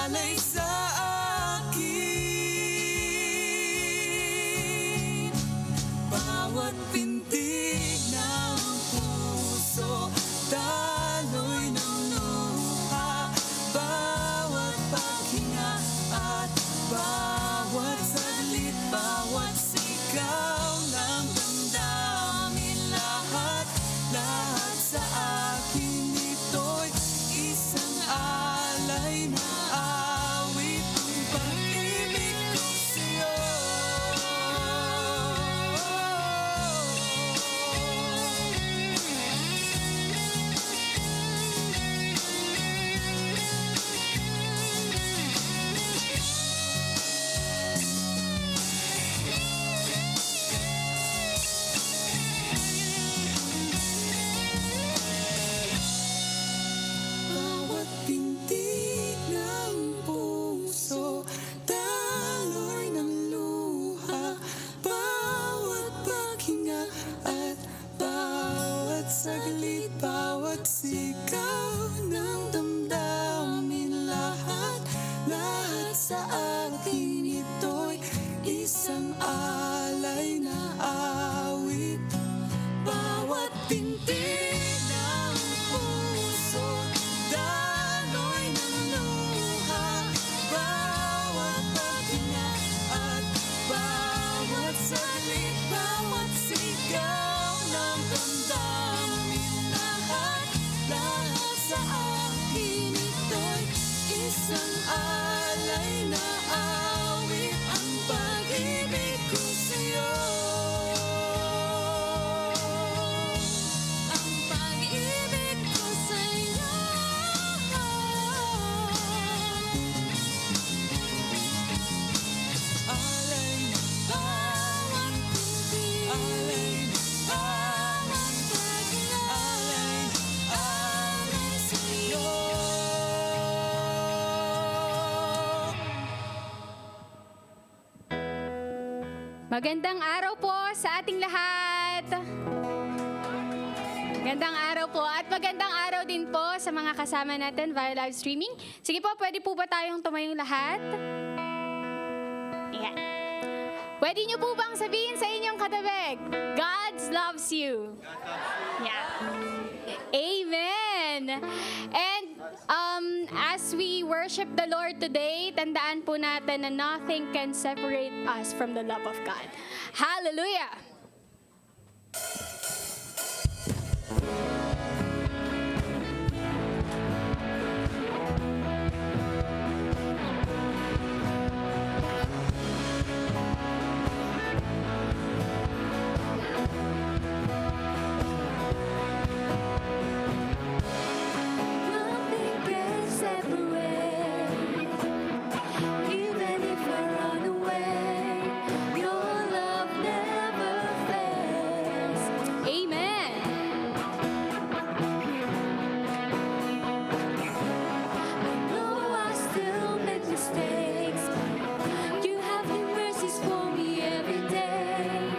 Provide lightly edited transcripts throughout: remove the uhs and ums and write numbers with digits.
alay sa akin. Bawat pintig ng puso, daloy ng luha, bawat paghinga at bawat saglit, bawat sigaw ng damdamin, lahat sa akin ito'y isang alay na awit, ang pag-ibig ko sa'yo. Bawat pintig ng puso, daloy ng luha, bawat paghinga at bawat saglit, bawat sigaw ng damdamin, lahat sa akin ito'y isang alay na awit. Bawat pintig ng puso, daloy ng luha, bawat paghinga at bawat saglit, bawat sigaw ng damdamin, lahat sa akin ito'y isang alay na awit, ang pag-ibig ko sa'yo. Ang pag-ibig ko sa'yo. Alay na bawat pintig, alay na bawat paghinga, alay sa'yo. Magandang araw po sa ating lahat. Magandang araw po at magandang araw din po sa mga kasama natin via live streaming. Sige po, pwede po ba tayong tumayong lahat? Ayan. Pwede niyo po bang sabihin sa inyong katabi, God loves you. Yeah. Amen. And as we worship the Lord today, tandaan po natin na nothing can separate us from the love of God. Hallelujah! Nothing can separate, even if I run away. Your love never fails. Amen! I know I still make mistakes. You have new mercies for me every day.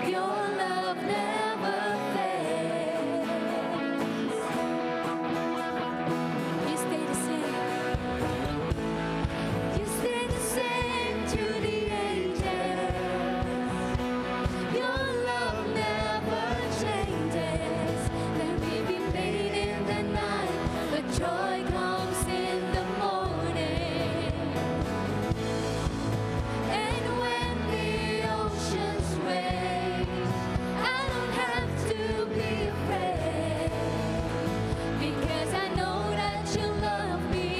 Your love never fails. You stay the same. You stay the same to the ages. Your love never changes. Let me be made in the night, but joy comes in the morning. And when the oceans rage, I don't have to be afraid, because I know that you love me.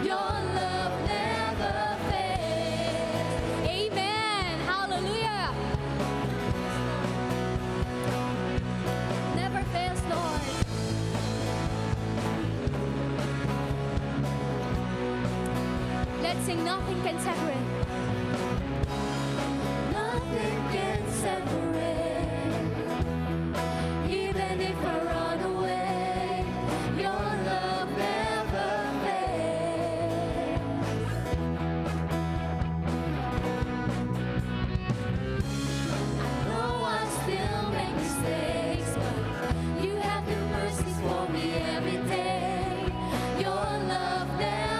Your love never fails. Amen! Hallelujah! Never fails, Lord. Let's sing Nothing Can Separate. Nothing can separate, even if I run away. Your love never fails. I know I still make mistakes, but you have new mercies for me every day. Your love never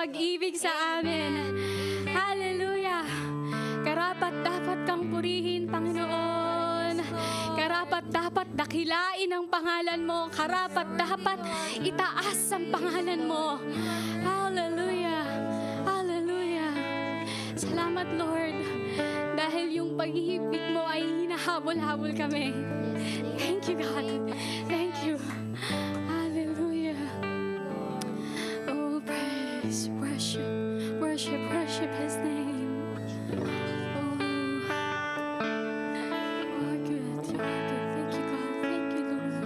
pag-ibig sa amin. Hallelujah. Karapat dapat kang purihin, Panginoon. Karapat dapat dakilain ang pangalan mo. Karapat dapat itaas ang pangalan mo. Hallelujah. Hallelujah. Salamat, Lord. Dahil yung pag-ibig mo ay hinahabol-habol kami. Thank you, God. Thank you. Hallelujah. Oh, praise, worship, worship, worship His name. Oh, you're good, you're good. Thank you, God. Thank you, Lord.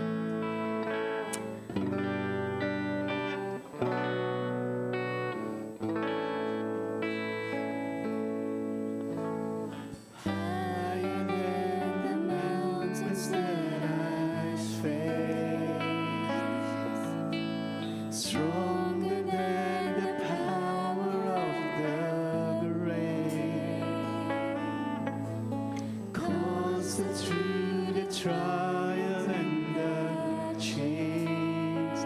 Higher than the mountains that I face, stronger than the power of the grave, constant through the trial and the change.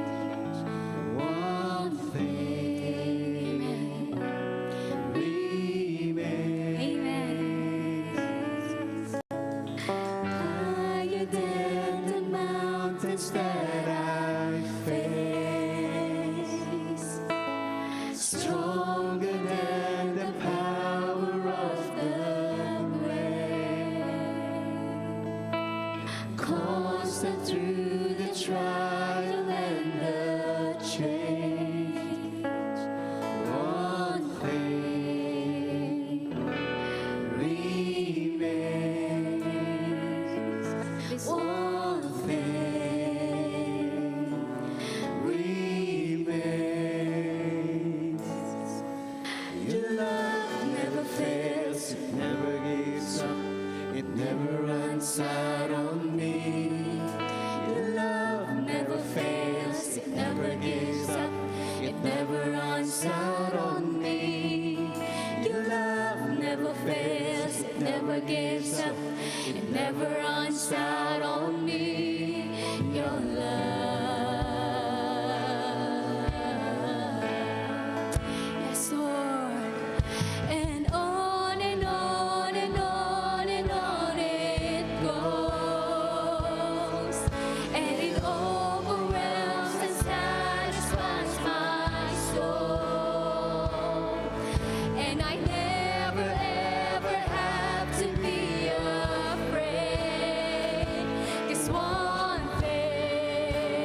One thing remains. Higher than the mountains that I face, stronger than the power of the grave, constant through the trial and the change. One thing remains. One thing remains. Your love never fails, it never gives up, it never runs out on me. Your love never fails, it never gives up, it never runs out on me. Your love never fails, it never gives up, it never runs out on me. Your love, yes, Lord, and on and on and on and on it goes, and it overwhelms and satisfies my soul, and I never ever have to be afraid, 'cause one thing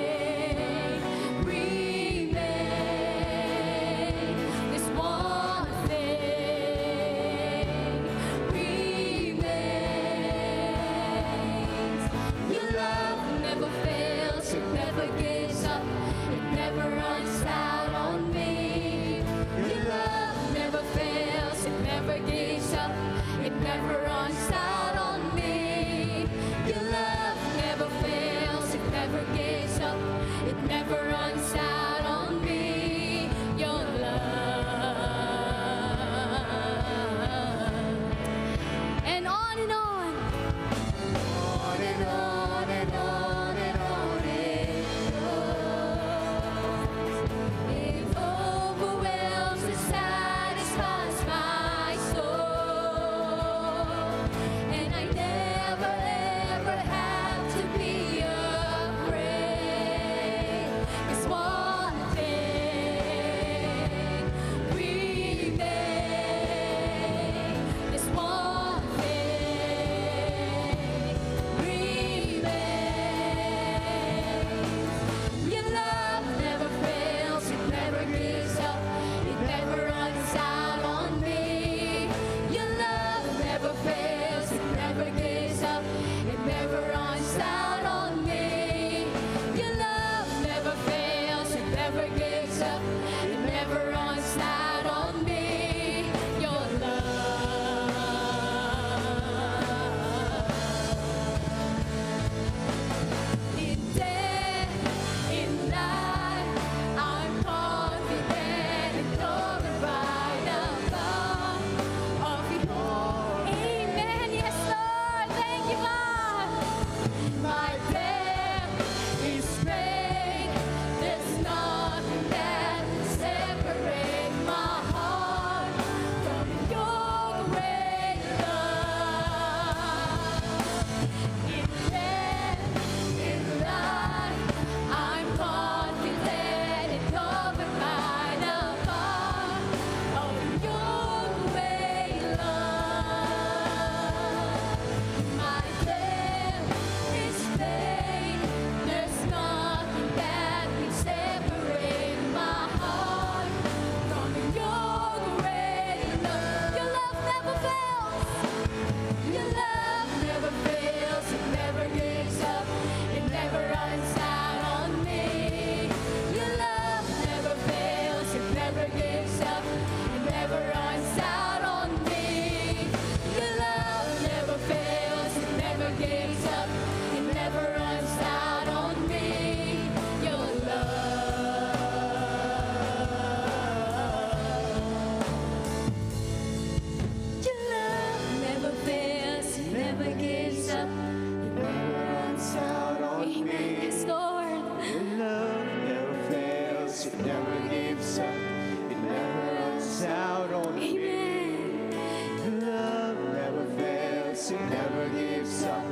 it never gives up,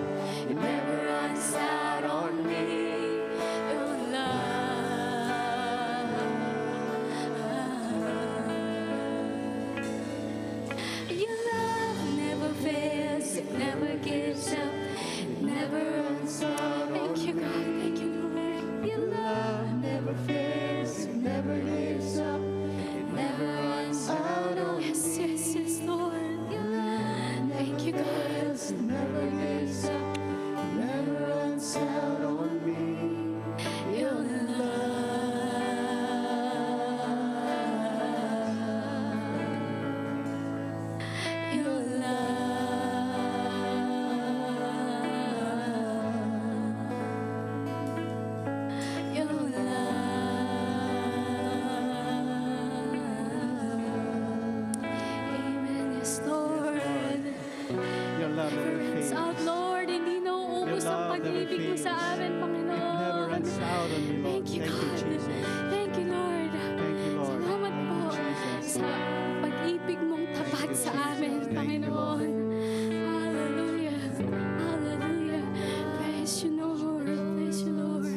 it never runs out on me. Your love. Your love never fails, it never gives up, it never runs out. Thank you, God. Thank you, Lord. Your love Never fails, it never gives up, it never runs out on me. yes, yes, yes, Lord. Your love. Thank you, God. It never gives up, it never runs out on me. Your love. Your love. Your love. Amen. Yes, Lord. Your love never It's fails. out, Lord. Hindi nauubos Your ang love never pag-ibig mo sa fails. amin, Panginoon. Never runs out on me, Lord. Thank you, Thank you, God. Jesus. Thank you, Lord. Thank you, Lord. Salamat Thank po you, Jesus. sa pag-ibig mong tapat you, sa Jesus. amin, Thank you, Panginoon. Hallelujah. Hallelujah. Praise you, Lord. Praise you, Lord.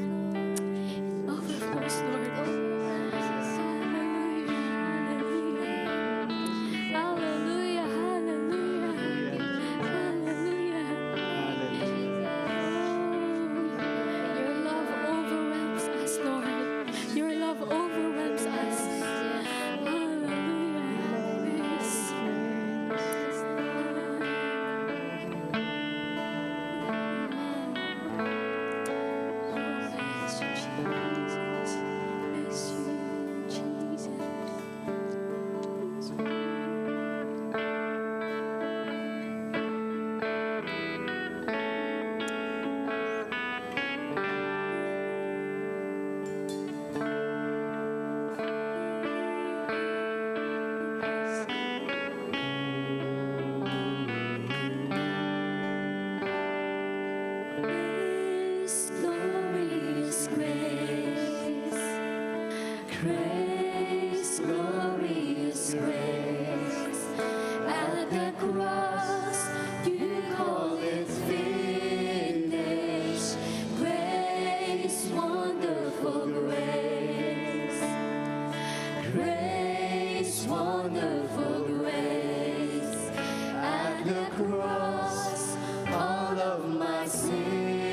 Overflows, Lord. Hallelujah. Hallelujah. Hallelujah. Hallelujah. Hallelujah. Your love overwhelms us, Lord. Your love overwhelms us. Hallelujah. Praise. Praise you, Jesus. Praise you, Jesus. Grace, glorious grace, grace, glorious grace. At the cross, you call it finished. Grace, wonderful grace, grace, wonderful grace. At the cross, all of my sins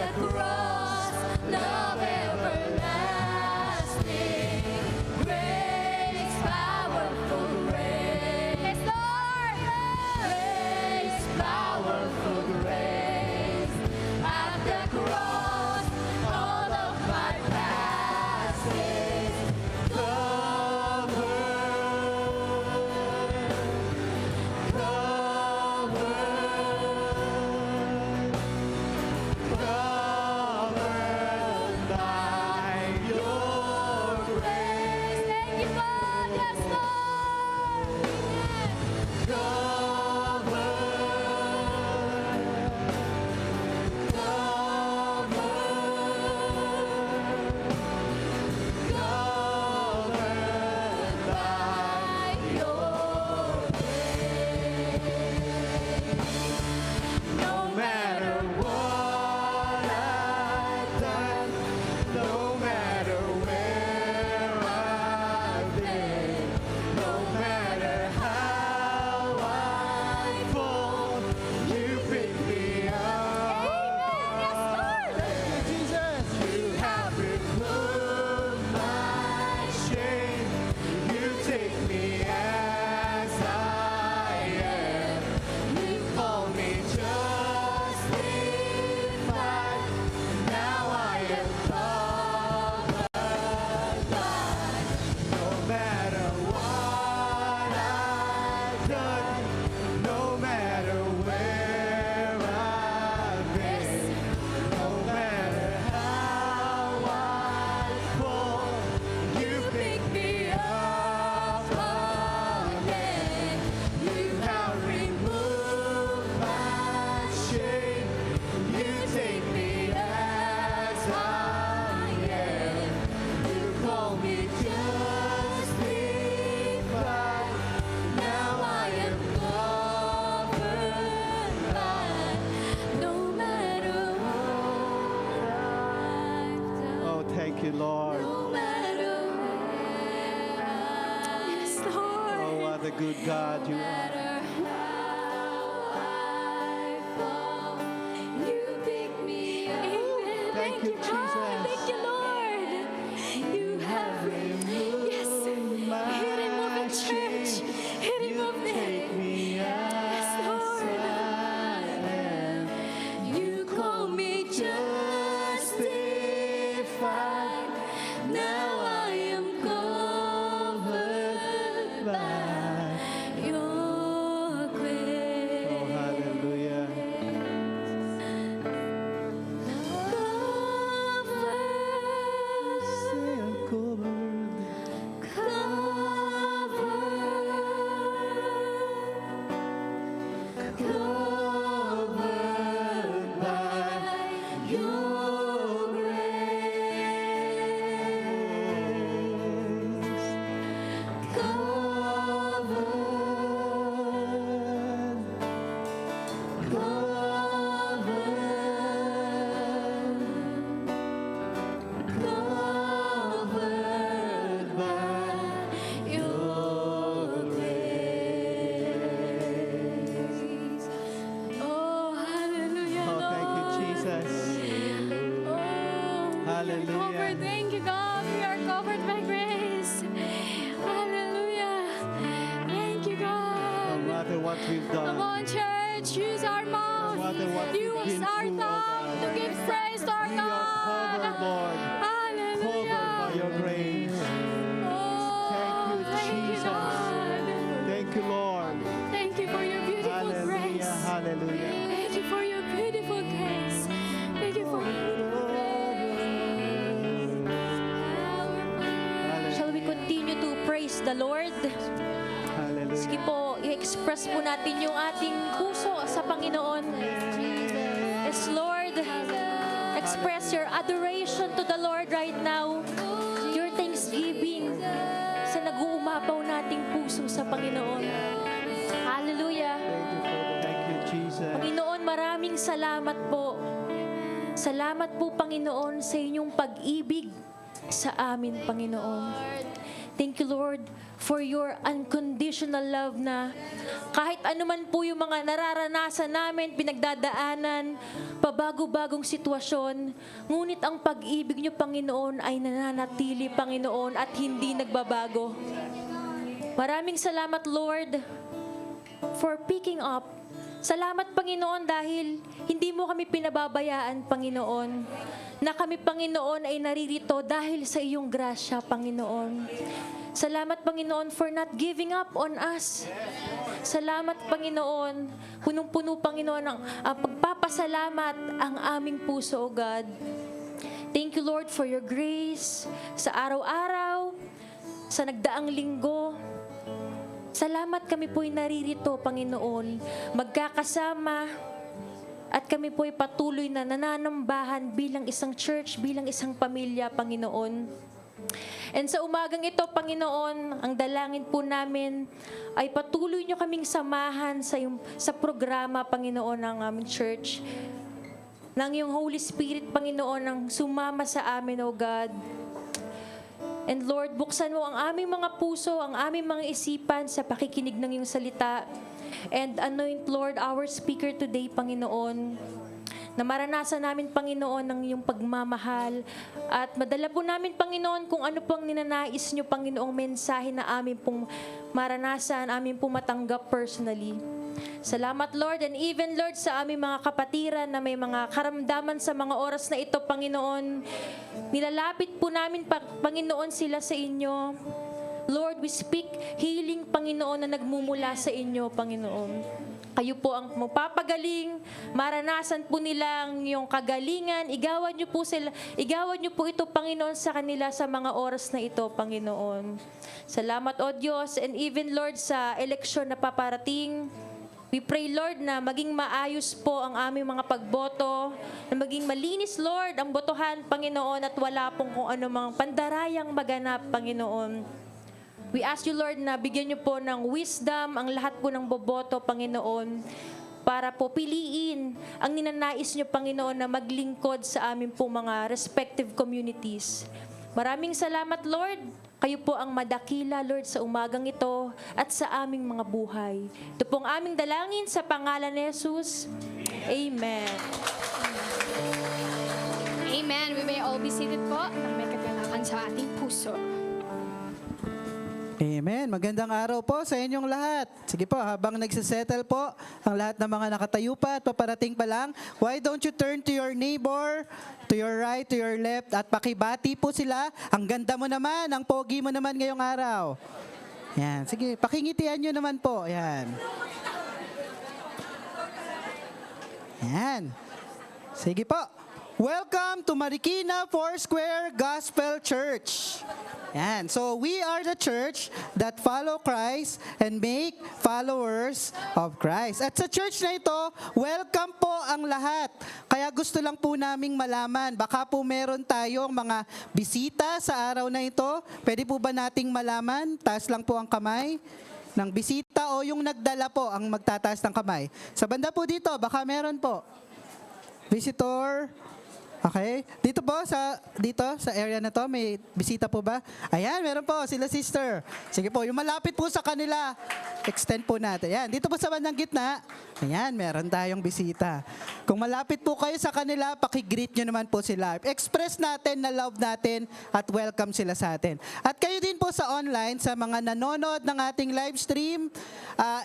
the cross, love everlasting, grace, powerful grace, Lord, grace, powerful grace, at the cross, all of my past is Thank you, God. Yes, Lord. By your No matter what I've done, no matter where I've been, no matter how I fall, you pick me up. Jesus, you have removed my shame. You take me as I am. You call me justified. Now I am covered by. No matter what I've done, no matter where I've been, no matter how I fall, you pick me up again. You have removed my shame. You take me as I am. You call me justified. Now I am covered by. No matter what I've done, Oh, thank you, Lord. no matter where Yes, I've Lord. Oh, what a good God you are. matter how I fall, you pick me up. Amen. Thank you, God. Jesus. Thank you, Lord. You have removed Yes. He removed the church. He removed Take it. me Yes, as Lord. I am. You call me justified. Now I am covered by your grace. Oh, hallelujah. Covered by your grace. Covered by your grace. Oh, hallelujah, Oh, thank you, Lord. Jesus. Oh, Hallelujah. We are covered. Thank you, God. We are covered by grace. Hallelujah. Thank you, No God. matter what we've Come done, on, church. Use our mouth. no matter what we've Use been our through, oh tongue to God, give praise to our we are covered, God. Lord. Covered by Hallelujah. your grace. Oh, Thank you, thank you, Jesus. God. Thank you, Lord. Thank you for your beautiful Hallelujah, grace. hallelujah. Thank you for your beautiful grace. Thank you for your beautiful grace. Shall we continue to praise the Lord? Sige Hallelujah. po, i-express po natin yung ating puso sa Panginoon. Yes, Lord. Express your adoration to the Lord right now. Your thanksgiving sa nag-uumapaw nating puso sa Panginoon. Hallelujah. Thank you, Jesus. Panginoon, maraming salamat po. Salamat po, Panginoon, sa inyong pag-ibig sa amin, Panginoon. Thank you, Lord, for your unconditional love na kahit anuman po yung mga nararanasan namin, pinagdadaanan, pabago-bagong sitwasyon, ngunit ang pag-ibig niyo, Panginoon, ay nananatili, Panginoon, at hindi nagbabago. Maraming salamat, Lord, for picking up. Salamat, Panginoon, dahil hindi mo kami pinababayaan, Panginoon, na kami, Panginoon, ay naririto dahil sa iyong grasya, Panginoon. Salamat, Panginoon, for not giving up on us. Salamat, Panginoon. Punong-puno, Panginoon, ang pagpapasalamat ang aming puso, O God. Thank you, Lord, for your grace sa araw-araw, sa nagdaang linggo. Salamat, kami po'y naririto, Panginoon, magkakasama, at kami po'y patuloy na nananambahan bilang isang church, bilang isang pamilya, Panginoon. And sa umagang ito, Panginoon, ang dalangin po namin ay patuloy niyo kaming samahan sa programa, Panginoon, ng aming church. Nang iyong Holy Spirit, Panginoon, ang sumama sa amin, O God. And Lord, buksan mo ang aming mga puso, ang aming mga isipan sa pakikinig ng iyong salita. And anoint, Lord, our speaker today, Panginoon, na maranasan namin, Panginoon, ng iyong pagmamahal. At madala po namin, Panginoon, kung ano pong ninanais niyo, Panginoong mensahe na amin pong maranasan, amin pong matanggap personally. Salamat, Lord, and even, Lord, sa aming mga kapatiran na may mga karamdaman sa mga oras na ito, Panginoon. Nilalapit po namin, Panginoon, sila sa inyo. Lord, we speak healing, Panginoon, na nagmumula sa inyo, Panginoon. Kayo po ang magpapagaling, maranasan po nilang yung kagalingan, igawad niyo po ito, Panginoon, sa kanila sa mga oras na ito, Panginoon. Salamat, O Diyos, and even, Lord, sa eleksyon na paparating, we pray, Lord, na maging maayos po ang aming mga pagboto, na maging malinis, Lord, ang botohan, Panginoon, at wala pong kung anumang pandarayang maganap, Panginoon. We ask you, Lord, na bigyan niyo po ng wisdom ang lahat po ng boboto, Panginoon, para po piliin ang ninanais niyo, Panginoon, na maglingkod sa amin po mga respective communities. Maraming salamat, Lord. Kayo po ang madakila, Lord, sa umagang ito at sa aming mga buhay. Ito po ang aming dalangin sa pangalan ni Jesus. Amen. Amen. We may all be seated po na may kagalakan sa ating puso. Amen. Magandang araw po sa inyong lahat. Sige po, habang nagsisettle po ang lahat ng mga nakatayo pa at paparating pa lang, why don't you turn to your neighbor, to your right, to your left, at pakibati po sila. Ang ganda mo naman, ang pogi mo naman ngayong araw. Yan. Sige, pakingitian nyo naman po. Yan. Yan. Sige po. Welcome to Marikina Foursquare Gospel Church. Yan. So we are the church that follow Christ and make followers of Christ. At sa church na ito, welcome po ang lahat. Kaya gusto lang po naming malaman, baka po meron tayong mga bisita sa araw na ito. Pwede po ba nating malaman? Taas lang po ang kamay ng bisita o yung nagdala po ang magtataas ng kamay. Sa banda po dito, baka meron po. Visitor. Okay. Dito po sa area na to, may bisita po ba? Ayan, meron po sila sister. Sige po, yung malapit po sa kanila, extend po natin. Ayan, dito po sa bandang gitna. Ayan, meron tayong bisita. Kung malapit po kayo sa kanila, paki-greet nyo naman po sila. Express natin na love natin at welcome sila sa atin. At kayo din po sa online, sa mga nanonood ng ating live stream,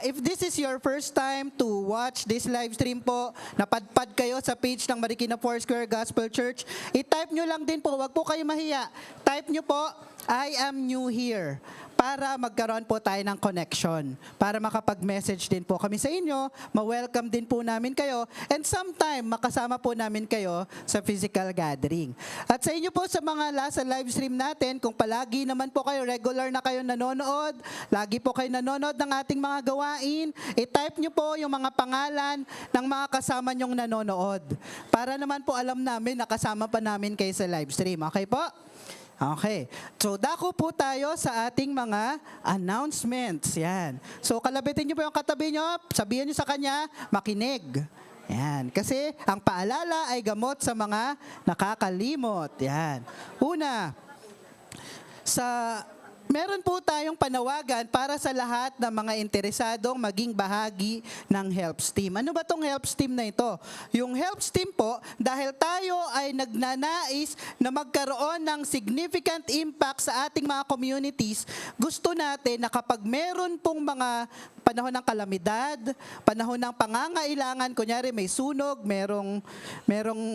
if this is your first time to watch this live stream po, napadpad kayo sa page ng Marikina Foursquare Gospel Church, i-type nyo lang din po, wag po kayo mahiya. Type nyo po, I am new here, para magkaroon po tayo ng connection, para makapag-message din po kami sa inyo, ma-welcome din po namin kayo, and sometime makasama po namin kayo sa physical gathering. At sa inyo po sa mga nasa live stream natin, kung palagi naman po kayo, regular na kayo nanonood, lagi po kayo nanonood ng ating mga gawain, i-type nyo po yung mga pangalan ng mga kasama nyong nanonood, para naman po alam namin na kasama pa namin kayo sa live stream. Okay po? Okay. So, dako po tayo sa ating mga announcements. Yan. So, kalabitin niyo po yung katabi niyo, sabihin niyo sa kanya, makinig. Yan. Kasi, ang paalala ay gamot sa mga nakakalimot. Yan. Una, sa meron po tayong panawagan para sa lahat ng mga interesadong maging bahagi ng Helps Team. Ano ba tong Helps Team na ito? Yung Helps Team po, dahil tayo ay nagnanais na magkaroon ng significant impact sa ating mga communities, gusto natin na kapag meron pong mga panahon ng kalamidad, panahon ng pangangailangan, kunyari may sunog, merong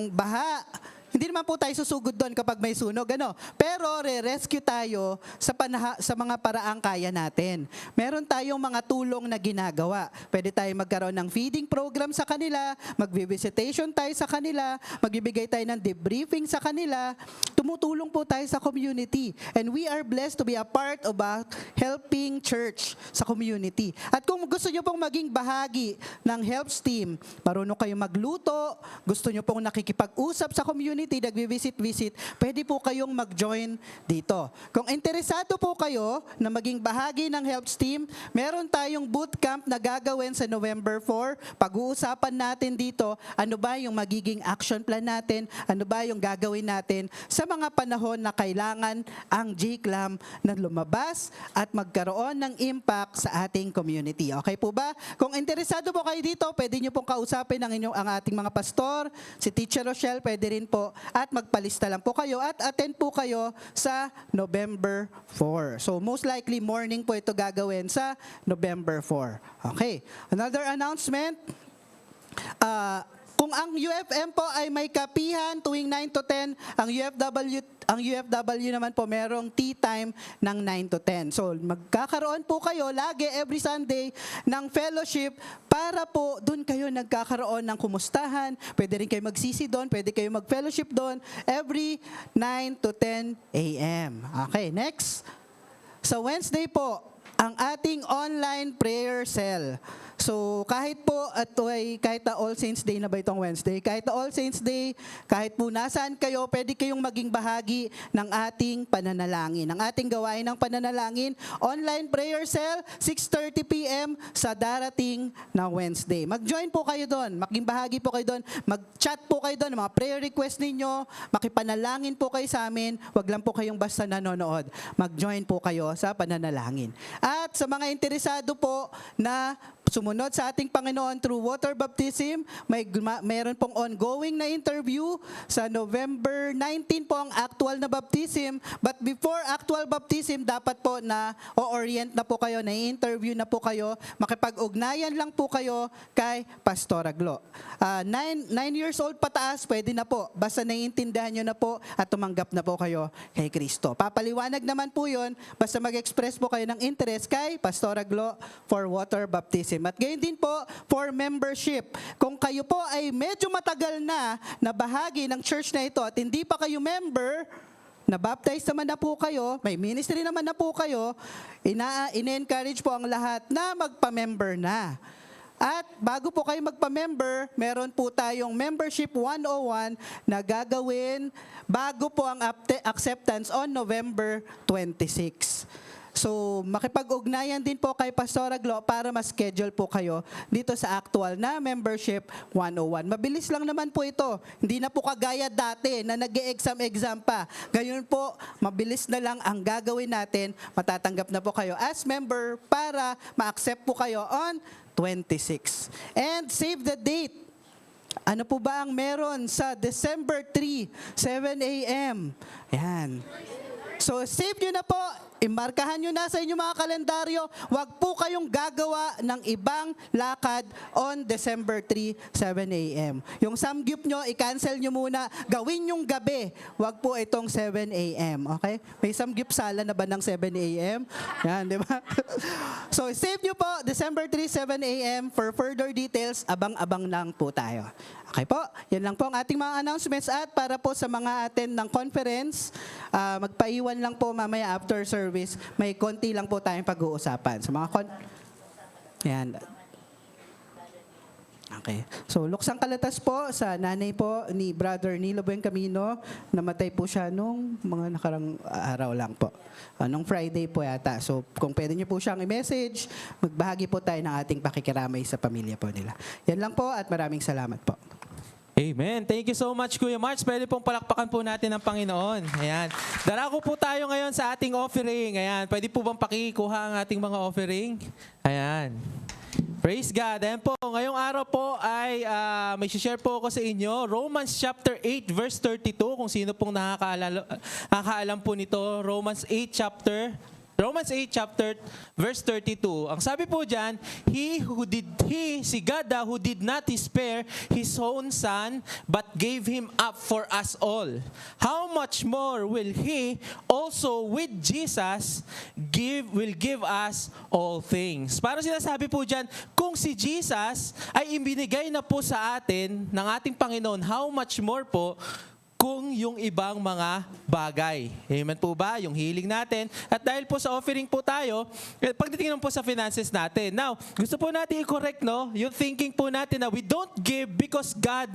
baha, hindi naman po tayo susugod doon kapag may sunog, ano. Pero re-rescue tayo sa mga paraang kaya natin. Meron tayong mga tulong na ginagawa. Pwede tayo magkaroon ng feeding program sa kanila, mag-visitation tayo sa kanila, magbibigay tayo ng debriefing sa kanila. Tumutulong po tayo sa community. And we are blessed to be a part of a helping church sa community. At kung gusto nyo pong maging bahagi ng Helps Team, marunong kayo magluto, gusto nyo pong nakikipag-usap sa community, nagbi-visit-visit, pwede po kayong mag-join dito. Kung interesado po kayo na maging bahagi ng Helps Team, meron tayong bootcamp na gagawin sa November 4. Pag-uusapan natin dito, ano ba yung magiging action plan natin, ano ba yung gagawin natin sa mga panahon na kailangan ang GCLAM na lumabas at magkaroon ng impact sa ating community. Okay po ba? Kung interesado po kayo dito, pwede nyo pong kausapin ang ating mga pastor, si Teacher Rochelle, pwede rin po, at magpalista lang po kayo at attend po kayo sa November 4. So most likely morning po ito gagawin sa November 4. Okay. Another announcement. Kung ang UFM po ay may kapihan tuwing 9 to 10, ang UFW naman po merong tea time ng 9 to 10. So magkakaroon po kayo lagi every Sunday ng fellowship para po doon kayo nagkakaroon ng kumustahan. Pwede rin kayo magsisi doon, pwede kayo mag-fellowship doon every 9 to 10 a.m. Okay, next. Sa Wednesday po, ang ating online prayer cell. So kahit po kahit na All Saints Day na ba itong Wednesday, kahit na All Saints Day, kahit po nasaan kayo, pwede kayong maging bahagi ng ating pananalangin. Ang ating gawain ng pananalangin, online prayer cell, 6:30 p.m. sa darating na Wednesday. Mag-join po kayo doon, maging bahagi po kayo doon, mag-chat po kayo doon, mga prayer request ninyo, makipanalangin po kayo sa amin, wag lang po kayong basta nanonood. Mag-join po kayo sa pananalangin. At sa mga interesado po na sumunod sa ating Panginoon through water baptism, mayroon pong ongoing na interview. Sa November 19 po ang actual na baptism. But before actual baptism, dapat po na o-orient na po kayo, na-interview na po kayo, makipag-ugnayan lang po kayo kay Pastor Aglo. 9 years old pataas, pwede na po. Basta naiintindihan nyo na po at tumanggap na po kayo kay Kristo. Papaliwanag naman po yun, basta mag-express po kayo ng interest kay Pastor Aglo for water baptism. At gayon din po for membership. Kung kayo po ay medyo matagal na bahagi ng church na ito at hindi pa kayo member, na-baptize naman na po kayo, may ministry naman na po kayo, ina-encourage po ang lahat na magpa-member na. At bago po kayo magpa-member, meron po tayong Membership 101 na gagawin bago po ang acceptance on November 26. So, makipag-ugnayan din po kay Pastor Aglo para ma-schedule po kayo dito sa actual na Membership 101. Mabilis lang naman po ito. Hindi na po kagaya dati na nag-e-exam pa. Gayon po, mabilis na lang ang gagawin natin. Matatanggap na po kayo as member para ma-accept po kayo on 26. And save the date. Ano po ba ang meron sa December 3, 7 a.m.? Yan. So, save nyo na po. Imarkahan nyo na sa inyong mga kalendaryo. Huwag po kayong gagawa ng ibang lakad on December 3, 7 a.m. Yung samgyup nyo, i-cancel nyo muna. Gawin yung gabi. Huwag po itong 7 a.m. Okay? May samgyup sala na ba ng 7 a.m.? Yan, di ba? So, save nyo po, December 3, 7 a.m. For further details, abang-abang lang po tayo. Okay po, yan lang po ang ating mga announcements. At para po sa mga attend ng conference, magpaiwan lang po mamaya after service. May konti lang po tayong pag-uusapan. Sa mga yan. Okay. So, luksang kalatas po sa nanay po ni Brother Nilo Buencamino. Namatay po siya nung mga nakarang araw lang po. Nung Friday po yata. So, kung pwede niyo po siyang i-message, magbahagi po tayo ng ating pakikiramay sa pamilya po nila. Yan lang po at maraming salamat po. Amen. Thank you so much, Kuya March. Pwede pong palakpakan po natin ang Panginoon. Ayan. Darako po tayo ngayon sa ating offering. Ayan. Pwede po bang pakikuha ang ating mga offering? Ayan. Praise God. Ayan po, ngayong araw po ay may share po ako sa inyo. Romans chapter 8 verse 32. Kung sino pong nakakaalam po nito. Romans 8 chapter verse 32. Ang sabi po diyan, si God who did not spare his own son but gave him up for us all. How much more will he also with Jesus will give us all things? Parang sinasabi po diyan, kung si Jesus ay ibinigay na po sa atin ng ating Panginoon, how much more po kung yung ibang mga bagay. Amen po ba? Yung healing natin. At dahil po sa offering po tayo, pagdating po sa finances natin. Now, gusto po natin i-correct, no? Yung thinking po natin na we don't give because God,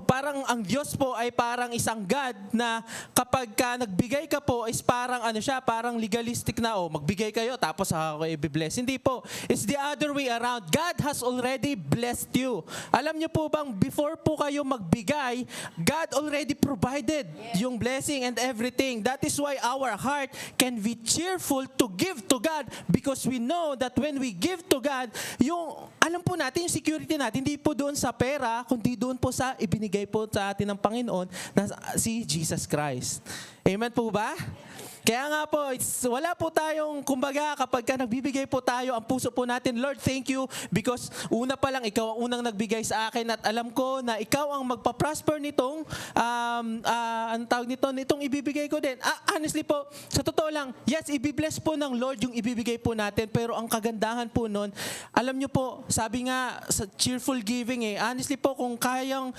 parang ang Diyos po ay parang isang God na kapag ka nagbigay ka po is parang ano siya, parang legalistic na, magbigay kayo tapos ako i-bless. Hindi po. It's the other way around. God has already blessed you. Alam niyo po bang before po kayo magbigay, God already provided yung blessing and everything. That is why our heart can be cheerful to give to God because we know that when we give to God, alam po natin yung security natin, hindi po doon sa pera, kundi doon po sa ibinigay po sa atin ng Panginoon na si Jesus Christ. Amen po ba? Kaya nga po, wala po tayong, kumbaga, kapag ka nagbibigay po tayo, ang puso po natin, Lord, thank you because una pa lang, ikaw ang unang nagbigay sa akin at alam ko na ikaw ang magpa-prosper nitong, nitong ibibigay ko din. Honestly po, sa totoo lang, yes, ibibless po ng Lord yung ibibigay po natin, pero ang kagandahan po nun, alam nyo po, sabi nga sa cheerful giving honestly po, kung kayang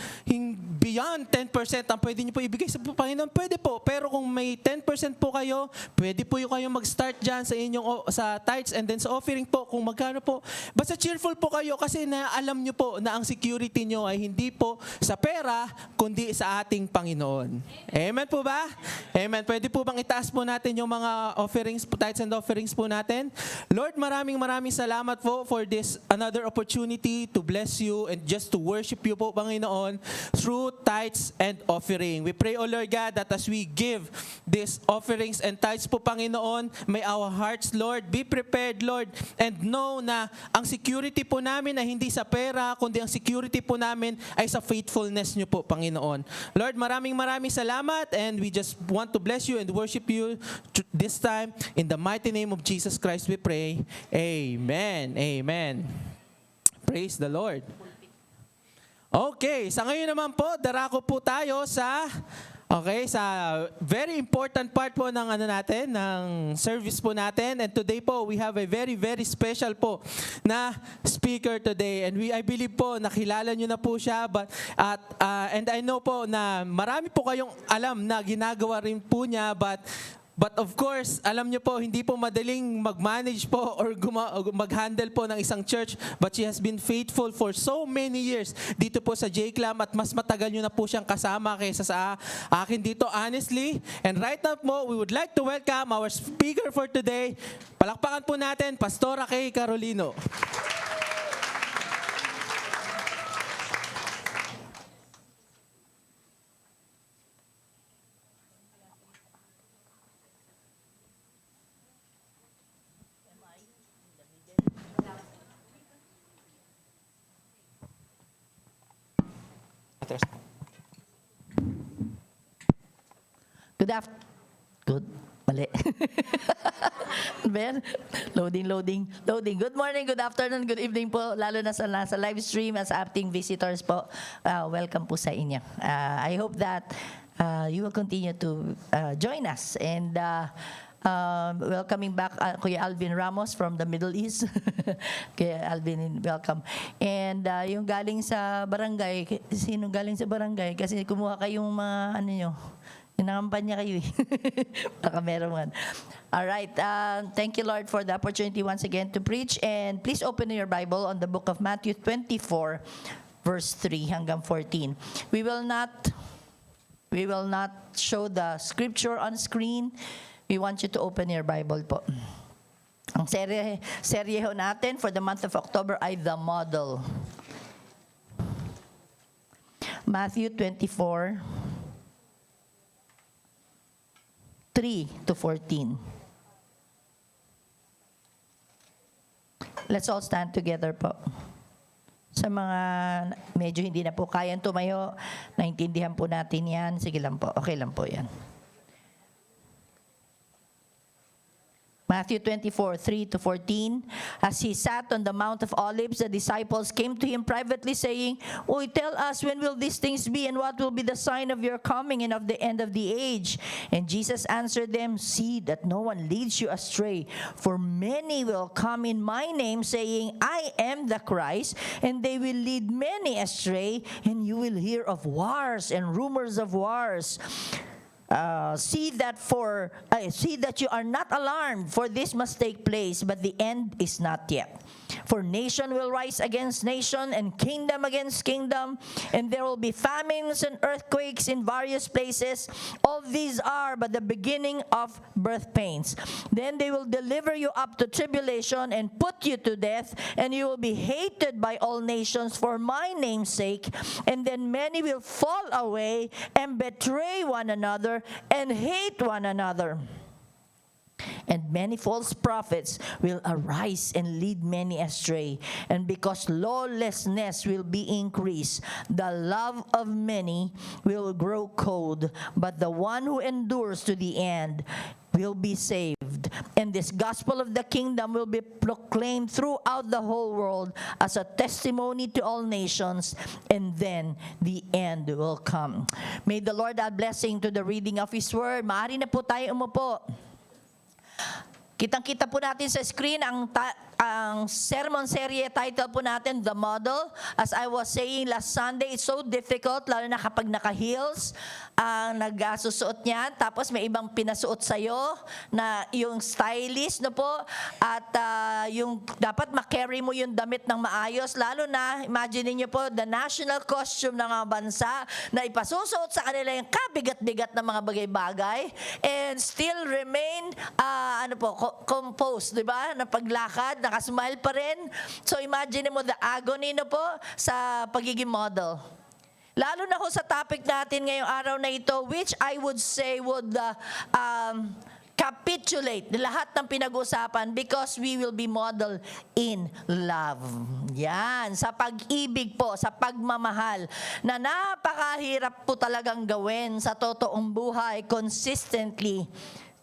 beyond 10% ang pwede nyo po ibigay sa Panginoon, pwede po, pero kung may 10% po kayo, pwede po yung kayo mag-start dyan sa inyong sa tithes and then sa offering po kung magkano po. Basta cheerful po kayo kasi na alam nyo po na ang security nyo ay hindi po sa pera kundi sa ating Panginoon. Amen po ba? Amen. Pwede po bang itaas po natin yung mga offerings, tithes and offerings po natin? Lord, maraming salamat po for this another opportunity to bless you and just to worship you po, Panginoon, through tithes and offering. We pray, O Lord God, that as we give these offerings and tithes po, Panginoon, may our hearts, Lord, be prepared, Lord, and know na ang security po namin ay hindi sa pera, kundi ang security po namin ay sa faithfulness niyo po, Panginoon. Lord, maraming salamat and we just want to bless you and worship you this time. In the mighty name of Jesus Christ we pray. Amen. Amen. Praise the Lord. Okay, sa ngayon naman po, darako po tayo sa very important part po ng ng service po natin. And today po, we have a very special po na speaker today. And I believe po, nakilala nyo na po siya. And I know po na marami po kayong alam na ginagawa rin po niya. But of course, alam niyo po, hindi po madaling mag-manage po or mag-handle po ng isang church. But she has been faithful for so many years dito po sa J-Clam at mas matagal niyo na po siyang kasama kaysa sa akin dito, honestly. And right now po, we would like to welcome our speaker for today. Palakpakan po natin, Pastora Kay Carolino. Mali. Ben, loading. Good morning, good afternoon, good evening po, lalo na sa live stream at sa ating visitors po. Welcome po sa inyo. I hope that you will continue to join us. And welcoming back Kuya Alvin Ramos from the Middle East. Kuya Alvin, welcome. And yung galing sa barangay, sino galing sa barangay? Kasi kumuha kayong mga nyo, Inangampanya kayo eh. Baka meron man. All right. Thank you, Lord, for the opportunity once again to preach. And please open your Bible on the book of Matthew 24, verse 3 hanggang 14. We will not show the scripture on screen. We want you to open your Bible po. Ang serye ho natin for the month of October ay The Model. Matthew 24, 3 to 14. Let's all stand together po. Sa mga medyo hindi na po kayang tumayo, naintindihan po natin yan. Sige lang po, okay lang po yan. Matthew 24, 3 to 14. As he sat on the Mount of Olives, the disciples came to him privately saying, "Oh, tell us, when will these things be, and what will be the sign of your coming and of the end of the age?" And Jesus answered them, "See that no one leads you astray, for many will come in my name, saying, 'I am the Christ,' and they will lead many astray, and you will hear of wars and rumors of wars. See that you are not alarmed, for this must take place, but the end is not yet. For nation will rise against nation, and kingdom against kingdom, and there will be famines and earthquakes in various places. All these are but the beginning of birth pains. Then they will deliver you up to tribulation and put you to death, and you will be hated by all nations for my name's sake. And then many will fall away and betray one another and hate one another. And many false prophets will arise and lead many astray. And because lawlessness will be increased, the love of many will grow cold. But the one who endures to the end will be saved. And this gospel of the kingdom will be proclaimed throughout the whole world as a testimony to all nations, and then the end will come." May the Lord add blessing to the reading of His word. Maaari na po tayo umupo. Kitang-kita po natin sa screen ang sermon serye title po natin, The Model. As I was saying last Sunday, it's so difficult, lalo na kapag naka-heels ang nagsusuot niyan. Tapos may ibang pinasuot sa'yo na yung stylist, no po. At yung dapat makarry mo yung damit ng maayos. Lalo na, imagine niyo po, the national costume ng mga bansa na ipasusuot sa kanila yung kabigat-bigat na mga bagay-bagay and still remain, composed, di ba? Na paglakad, nakasmile pa rin. So imagine mo the agony na po sa pagiging model. Lalo na ho sa topic natin ngayong araw na ito, which I would say would capitulate lahat ng pinag-usapan because we will be modeled in love. Yan, sa pag-ibig po, sa pagmamahal na napakahirap po talagang gawin sa totoong buhay consistently.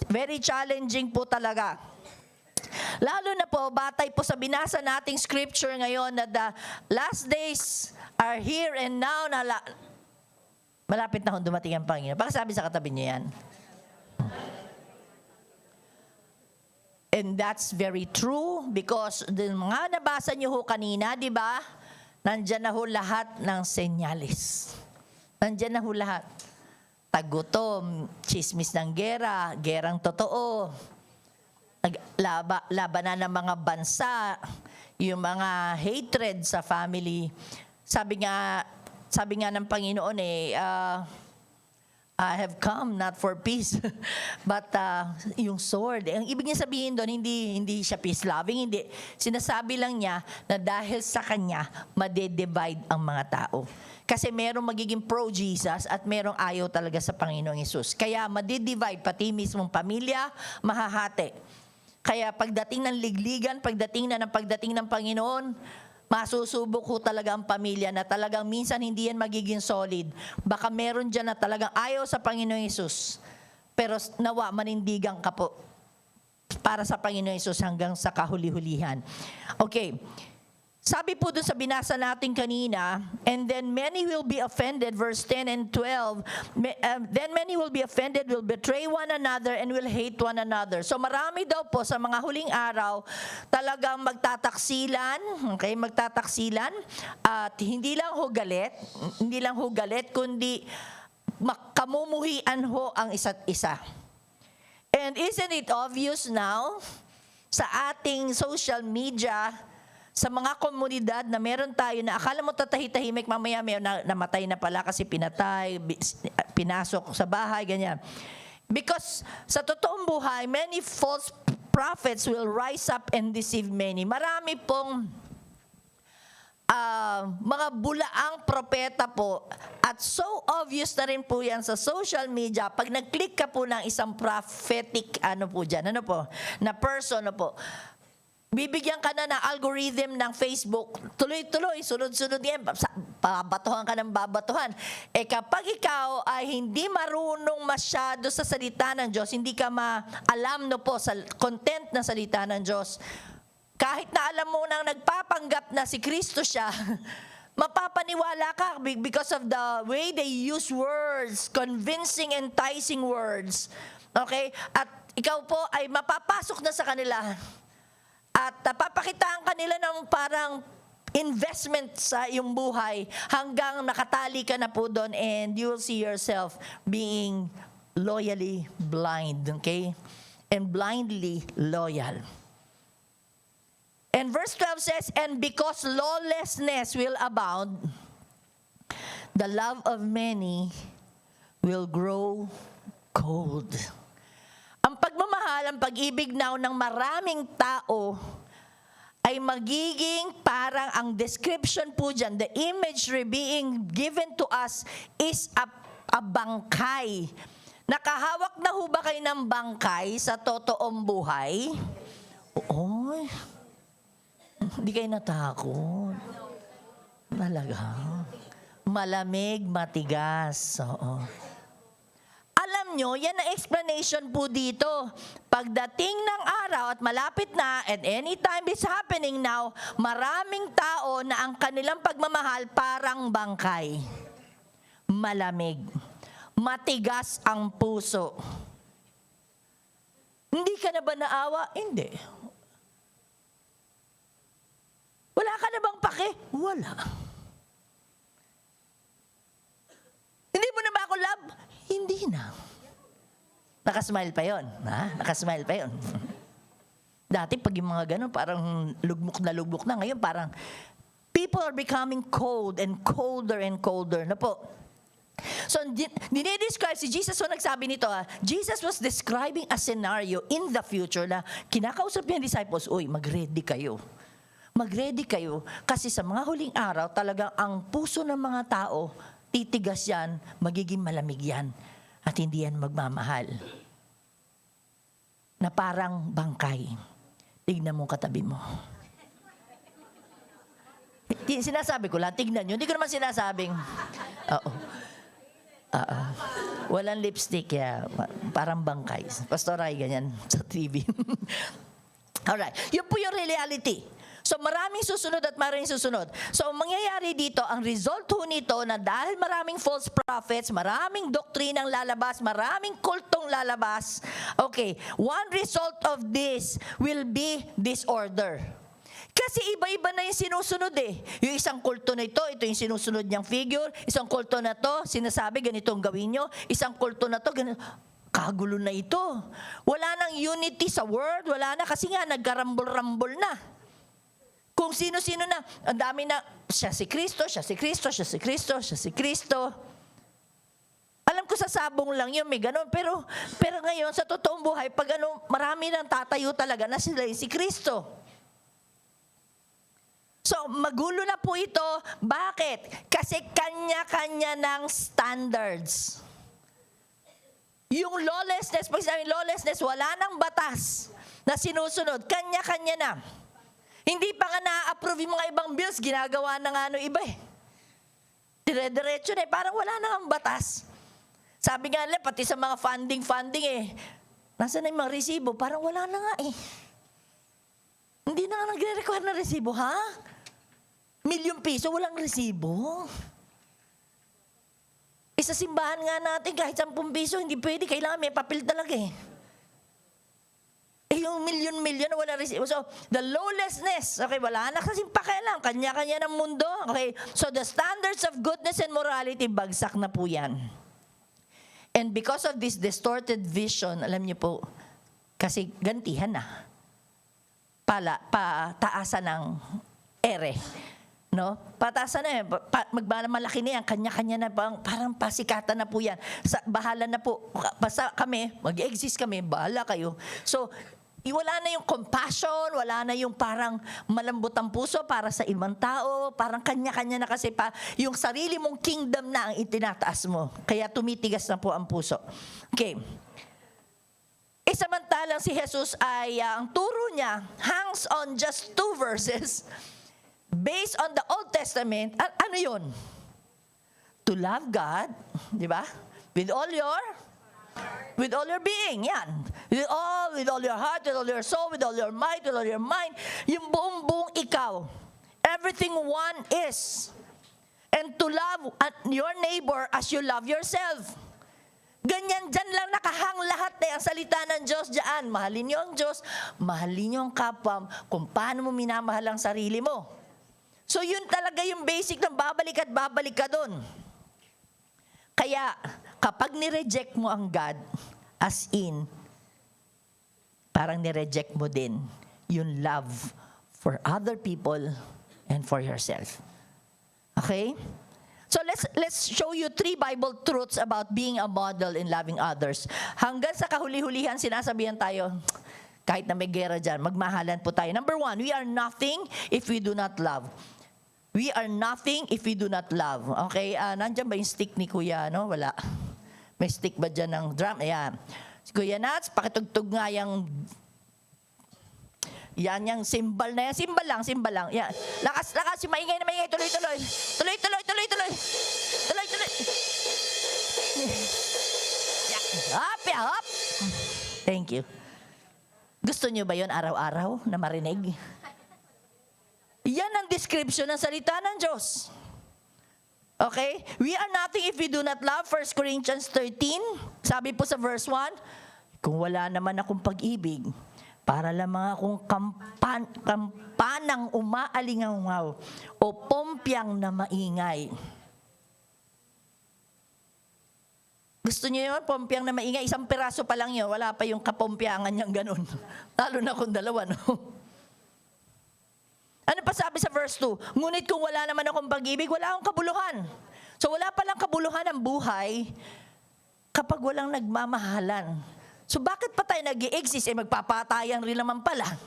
Very challenging po talaga. Lalo na po, batay po sa binasa nating scripture ngayon na the last days are here and now na malapit na kung dumating ang Panginoon. Pakisabi sa katabi niyo yan. And that's very true because the mga nabasa niyo ho kanina, di ba? Nandyan na ho lahat ng senyales. Nandyan na ho lahat. Tagutom, chismis ng gera, gerang totoo, labanan ng mga bansa, yung mga hatred sa family. Sabi nga ng Panginoon I have come not for peace, but yung sword. Ang ibig niya sabihin doon, hindi siya peace-loving, hindi. Sinasabi lang niya na dahil sa kanya, madedivide ang mga tao. Kasi merong magiging pro-Jesus at merong ayaw talaga sa Panginoong Hesus. Kaya madidivide, pati mismong pamilya, mahahati. Kaya pagdating ng ligligan, pagdating ng Panginoon, masusubok ho talaga ang pamilya na talagang minsan hindi yan magiging solid. Baka meron dyan na talagang ayaw sa Panginoong Hesus. Pero nawa, manindigan ka po para sa Panginoong Hesus hanggang sa kahuli-hulihan. Okay. Sabi po dun sa binasa natin kanina, and then many will be offended, verse 10 and 12, then many will be offended, will betray one another, and will hate one another. So marami daw po sa mga huling araw, talagang magtataksilan, at hindi lang ho galit, kundi kamumuhian ho ang isa't isa. And isn't it obvious now, sa ating social media, sa mga komunidad na meron tayo na akala mo tatahi-tahimik, mamaya may namatay na pala kasi pinatay, pinasok sa bahay, ganyan. Because sa totoong buhay, many false prophets will rise up and deceive many. Marami pong mga bulaang propeta po, at so obvious na rin po yan sa social media, pag nag-click ka po ng isang prophetic, na person, bibigyan ka na ng algorithm ng Facebook, tuloy-tuloy, sunod-sunod yan, babatuhan ka ng babatuhan. Kapag ikaw ay hindi marunong masyado sa salita ng Diyos, hindi ka maalam sa content ng salita ng Diyos, kahit na alam mo nang nagpapanggap na si Kristo siya, mapapaniwala ka because of the way they use words, convincing, enticing words. Okay? At ikaw po ay mapapasok na sa kanila. At papakitaan kanila ng parang investment sa iyong buhay hanggang nakatali ka na po doon, and you will see yourself being loyally blind, okay? And blindly loyal. And verse 12 says, "And because lawlessness will abound, the love of many will grow cold." Ang pagmamahal, ang pag-ibig ng maraming tao ay magiging parang ang description po dyan, the imagery being given to us is a bangkay. Nakahawak na ho ba kayo ng bangkay sa totoong buhay? Oo. Hindi kayo natakot. Talaga. Malamig, matigas. Oo. Alam nyo, yan ang explanation po dito. Pagdating ng araw at malapit na, and anytime it's happening now, maraming tao na ang kanilang pagmamahal parang bangkay. Malamig. Matigas ang puso. Hindi ka na ba naawa? Hindi. Wala ka na bang pake? Wala. Hindi mo na ba ako love? Hindi na. Nakasmile pa yon, ha? Nakasmile pa yon. Dati pag yung mga ganun, parang lugmok na. Ngayon parang people are becoming cold and colder na po. So, dinidescribe si Jesus, so nagsabi nito, Jesus was describing a scenario in the future na kinakausap niya yung disciples, uy, mag-ready kayo. Mag-ready kayo kasi sa mga huling araw, talagang ang puso ng mga tao, titigas yan, magiging malamig yan, at hindi yan magmamahal. Na parang bangkay. Tignan mo katabi mo. Sinasabi ko lang, tignan nyo. Hindi ko naman sinasabing, walang lipstick, parang bangkay. Pastor Ay, ganyan sa TV. Alright, yun po yung reality. So maraming susunod at maraming susunod. So ang mangyayari dito, ang result ho nito na dahil maraming false prophets, maraming doktrinang lalabas, maraming kultong lalabas, okay, one result of this will be disorder. Kasi iba-iba na yung sinusunod eh. Yung isang kulto na ito yung sinusunod niyang figure. Isang kulto na to, sinasabi ganitong gawin nyo. Isang kulto na to, ganito. Kagulo na ito. Wala nang unity sa word, wala na kasi nga nagkarambol-rambol na. Kung sino-sino na, ang dami na, siya si Kristo, siya si Kristo, siya si Kristo, siya si Kristo. Alam ko sa sabong lang yun, may ganun. Pero ngayon, sa totoong buhay, pag marami nang tatayo talaga na sila si Kristo. So, magulo na po ito. Bakit? Kasi kanya-kanya ng standards. Yung lawlessness, pag sabi lawlessness, wala nang batas na sinusunod. Kanya-kanya na. Hindi pa nga na-approve yung mga ibang bills, ginagawa na nga iba eh. Dire-diretso na eh, parang wala na ang batas. Sabi nga nila, pati sa mga funding eh, nasa na yung mga resibo, parang wala na nga eh. Hindi na nga nagre-require na resibo, ha? ₱1,000,000, walang resibo. Sa simbahan nga natin, kahit ₱10, hindi pwede, kailangan may papel talaga eh. Yung milyon-milyon na wala resibo. So, the lawlessness, okay, wala na kasing pakialam. Kanya-kanya ng mundo. Okay, so the standards of goodness and morality, bagsak na po yan. And because of this distorted vision, alam niyo po, kasi gantihan na. Pataasan ng ere. No? Pataasan na yan. Malaki na yan. Kanya-kanya na. Parang pasikatan na po yan. Bahala na po. Basta kami, mag-exist kami, bahala kayo. So, wala na yung compassion, wala na yung parang malambot ang puso para sa ibang tao, parang kanya-kanya na kasi pa, yung sarili mong kingdom na ang itinataas mo. Kaya tumitigas na po ang puso. Okay. Samantalang si Jesus ay, ang turo niya hangs on just 2 verses based on the Old Testament. Ano yun? To love God, di ba? With all your being, yan. With all your heart, with all your soul, with all your might, with all your mind. Yung buong ikaw. Everything one is. And to love your neighbor as you love yourself. Ganyan, dyan lang nakahang lahat ang salita ng Diyos dyan. Mahalin niyo ang Diyos, mahalin niyo ang kapwa, kung paano mo minamahal ang sarili mo. So yun talaga yung basic na babalik ka doon. Kaya, kapag nireject mo ang God, as in, parang nireject mo din yung love for other people and for yourself. Okay? So let's show you 3 Bible truths about being a model in loving others. Hanggang sa kahuli-hulihan, sinasabihan tayo, kahit na may gera dyan, magmahalan po tayo. Number 1, we are nothing if we do not love. We are nothing if we do not love. Okay, nandyan ba yung stick ni Kuya? No? Wala. May stick ba dyan ng drum? Ayan. Si Kuya Nats, pakitugtog nga yung yan yung symbol na yan. Symbol lang. Yan. Lakas, maingay na maingay. Tuloy. Up. Thank you. Gusto niyo ba yon araw-araw na marinig? Yan ang description ng salita ng Diyos. Okay? We are nothing if we do not love. 1 Corinthians 13, sabi po sa verse 1, kung wala naman akong pag-ibig, para lamang akong kampanang umaalingaw o pompyang na maingay. Gusto niyo yun? Pompyang na maingay. 1 piraso pa lang yun. Wala pa yung kapompyangan niyang ganun. Lalo na kung 2, no? Ano pa sabi sa verse 2? Ngunit kung wala naman akong pag-ibig, wala akong kabuluhan. So wala palang kabuluhan ang buhay kapag walang nagmamahalan. So bakit pa tayo nag-i-exist? Magpapatayan rin naman pala.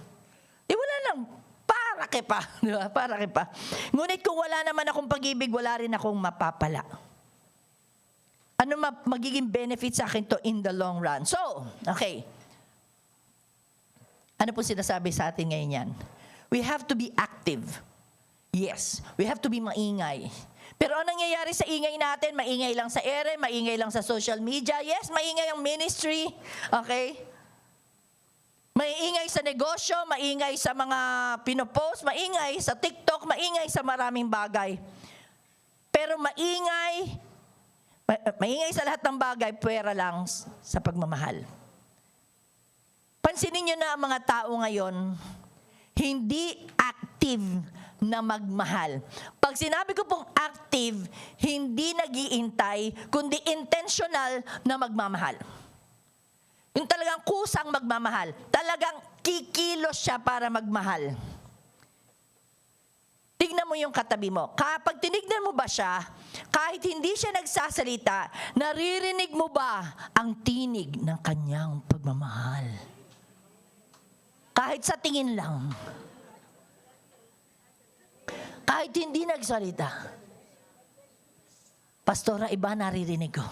Wala lang. Para ke pa. Di ba? Para ke pa. Ngunit kung wala naman akong pag-ibig, wala rin akong mapapala. Ano magiging benefit sa akin to in the long run? So, okay. Ano po sinasabi sa atin ngayon yan? We have to be active. Yes, we have to be maingay. Pero ang nangyayari sa ingay natin, maingay lang sa ere, maingay lang sa social media. Yes, maingay ang ministry. Okay? Maingay sa negosyo, maingay sa mga pinopost, maingay sa TikTok, maingay sa maraming bagay. Pero maingay sa lahat ng bagay, pwera lang sa pagmamahal. Pansinin nyo na ang mga tao ngayon, hindi active na magmahal. Pag sinabi ko pong active, hindi nag-iintay, kundi intentional na magmamahal. Yung talagang kusang magmamahal. Talagang kikilos siya para magmahal. Tignan mo yung katabi mo. Kapag tinignan mo ba siya, kahit hindi siya nagsasalita, naririnig mo ba ang tinig ng kanyang pagmamahal? Kahit sa tingin lang. Kahit hindi nagsalita. Pastora, iba naririnig ko.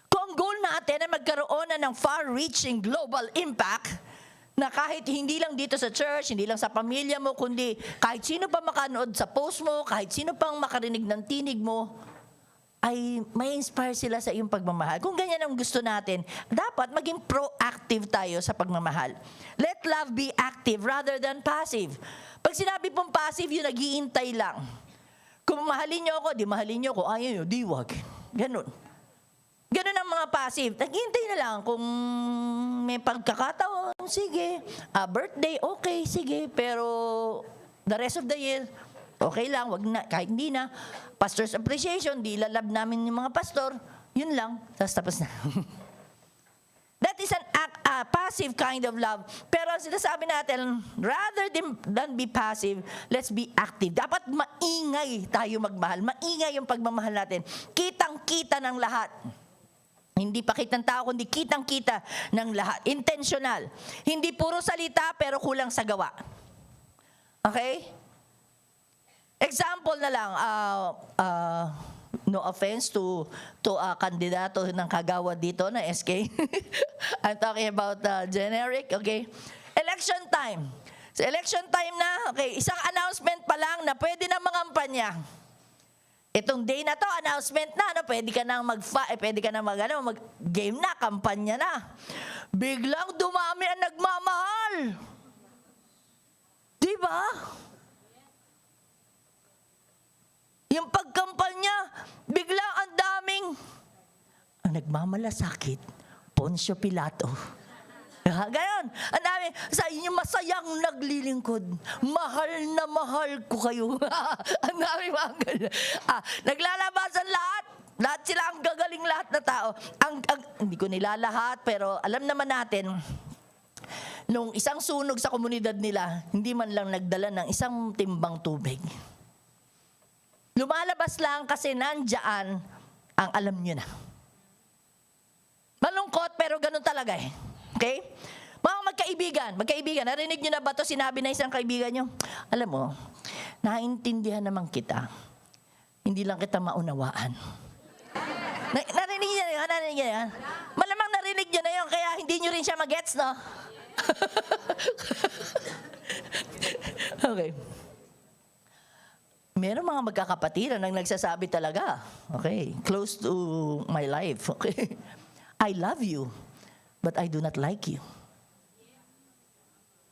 Kung goal natin ay magkaroon na ng far-reaching global impact, na kahit hindi lang dito sa church, hindi lang sa pamilya mo, kundi kahit sino pa makanood sa post mo, kahit sino pang makarinig ng tinig mo, ay may inspire sila sa iyong pagmamahal. Kung ganyan ang gusto natin, dapat maging proactive tayo sa pagmamahal. Let love be active rather than passive. Pag sinabi pong passive, yun nag-iintay lang. Kung mahalin niyo ako, di mahalin niyo ako, ayaw niyo, di wag. Ganun. Ganun ang mga passive. Nag-iintay na lang. Kung may pagkakataon, sige. Birthday, okay, sige. Pero the rest of the year, okay lang, wag na, kahit hindi na. Pastor's appreciation, di lalab namin yung mga pastor. Yun lang, tapos na. That is a passive kind of love. Pero ang sinasabi natin, rather than be passive, let's be active. Dapat maingay tayo magmahal. Maingay yung pagmamahal natin. Kitang-kita ng lahat. Hindi pakit ng tao, kundi kitang-kita ng lahat. Intentional. Hindi puro salita, pero kulang sa gawa. Okay? Example na lang, no offense to a kandidato ng kagawad dito na SK. I'm talking about generic, okay? Election time. Sa election time na, okay, isang announcement pa lang na pwede na mangampanya. Itong day na to, announcement na, no, pwede ka nang mag-game na, kampanya na. Biglang dumami ang nagmamahal. Di ba? Yung pagkampanya, biglang ang daming, ang nagmamalasakit, Poncio Pilato. Ganon. Ang dami. Sa inyo masayang naglilingkod. Mahal na mahal ko kayo. Ang dami mga ganyan. Naglalabasan lahat. Lahat sila ang gagaling lahat na tao. Hindi ko nilalahat, pero alam naman natin, nung isang sunog sa komunidad nila, hindi man lang nagdala ng isang timbang tubig. Lumalabas lang kasi nandyan ang alam nyo na. Malungkot, pero ganun talaga eh. Okay? Mga magkaibigan, narinig nyo na ba ito? Sinabi na isang kaibigan nyo, alam mo, naintindihan naman kita. Hindi lang kita maunawaan. Narinig nyo na yun? Malamang narinig nyo na yun, kaya hindi nyo rin siya magets, no? Okay. Meron mga magkakapatiran ang nagsasabi talaga, okay, close to my life, okay? I love you, but I do not like you.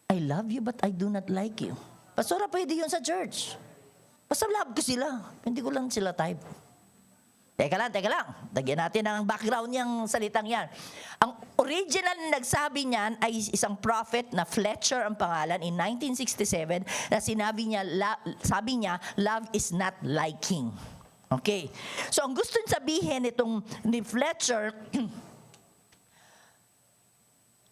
I love you, but I do not like you. Pastora, pwede yun sa church. Basta love ko sila. Hindi ko lang sila type. Teka lang. Lagyan natin ang background niyang salitang yan. Ang original na nagsabi niyan ay isang prophet na Fletcher ang pangalan in 1967 na sabi niya, love is not liking. Okay. So ang gusto niya sabihin itong ni Fletcher,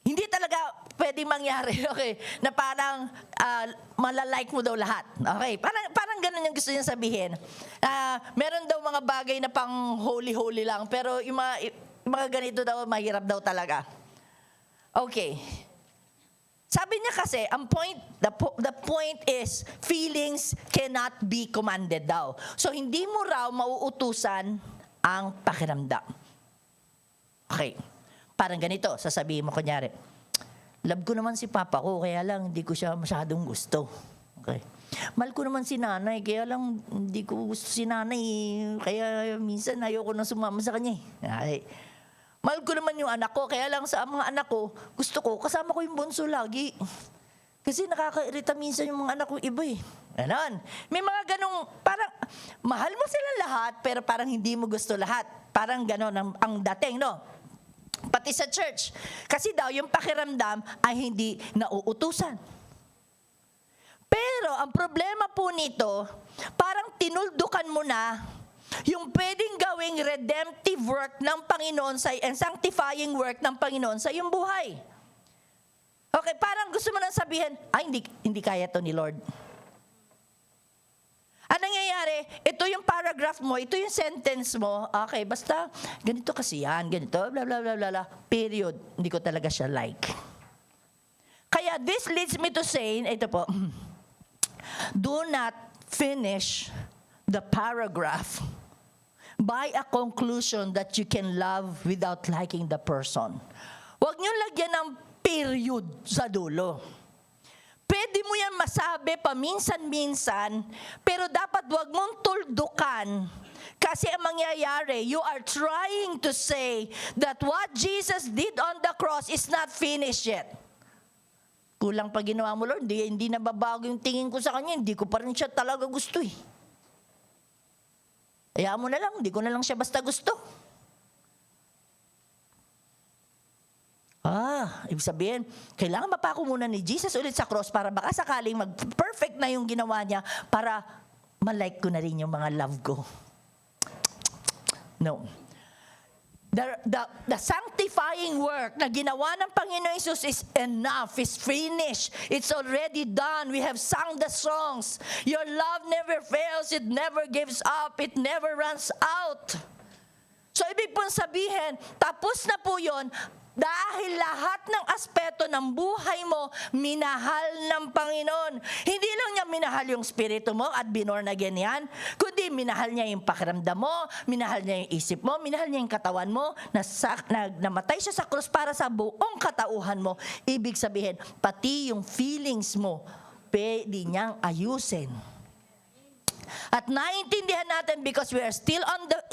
hindi talaga pwedeng mangyari, okay, na parang malalike mo daw lahat. Okay, parang ganun yung gusto niya sabihin. Meron daw mga bagay na pang holy-holy lang, pero yung mga ganito daw, mahirap daw talaga. Okay. Sabi niya kasi, the point is, feelings cannot be commanded daw. So, hindi mo raw mauutusan ang pakiramdam. Okay. Parang ganito, sasabihin mo kunyari, love ko naman si papa ko, kaya lang hindi ko siya masyadong gusto. Okay. Mahal ko naman si nanay, kaya lang hindi ko gusto si nanay, kaya minsan ayoko nang sumama sa kanya. Okay. Mahal ko naman yung anak ko, kaya lang sa mga anak ko, gusto ko, kasama ko yung bunso lagi. Kasi nakakairita minsan yung mga anak ko iba eh. Ganon. May mga ganong, parang, mahal mo sila lahat, pero parang hindi mo gusto lahat. Parang ganon ang dating, no? Pati sa church. Kasi daw, yung pakiramdam ay hindi nauutusan. Pero, ang problema po nito, parang tinuldukan mo na yung pwedeng gawing redemptive work ng Panginoon and sanctifying work ng Panginoon sa iyong buhay. Okay, parang gusto mo nang sabihin, hindi kaya to ni Lord. Ang nangyayari, ito yung paragraph mo, ito yung sentence mo, okay, basta ganito kasi yan, ganito, bla bla bla bla, period. Hindi ko talaga siya like. Kaya this leads me to say, ito po, do not finish the paragraph by a conclusion that you can love without liking the person. Huwag niyo lagyan ng period sa dulo. Pwede mo yan masabi paminsan-minsan, pero dapat wag mong tuldukan. Kasi ang mangyayari, you are trying to say that what Jesus did on the cross is not finished yet. Kulang pa ginawa mo, Lord, hindi nababago yung tingin ko sa kanya, hindi ko pa rin siya talaga gusto eh. Hayaan mo na lang, hindi ko na lang siya basta gusto. Ibig sabihin, kailangan mapako muna ni Jesus ulit sa cross para baka sakaling mag-perfect na yung ginawa niya para malike ko na rin yung mga love ko. No. The sanctifying work na ginawa ng Panginoon Jesus is enough, is finished. It's already done. We have sung the songs. Your love never fails. It never gives up. It never runs out. So, ibig pong sabihin, tapos na po yun, dahil lahat ng aspeto ng buhay mo, minahal ng Panginoon. Hindi lang niya minahal yung spirito mo at binorn again yan, kundi minahal niya yung pakiramdam mo, minahal niya yung isip mo, minahal niya yung katawan mo, namatay siya sa krus para sa buong katauhan mo. Ibig sabihin, pati yung feelings mo, pwede niyang ayusin. At naiintindihan natin because we are still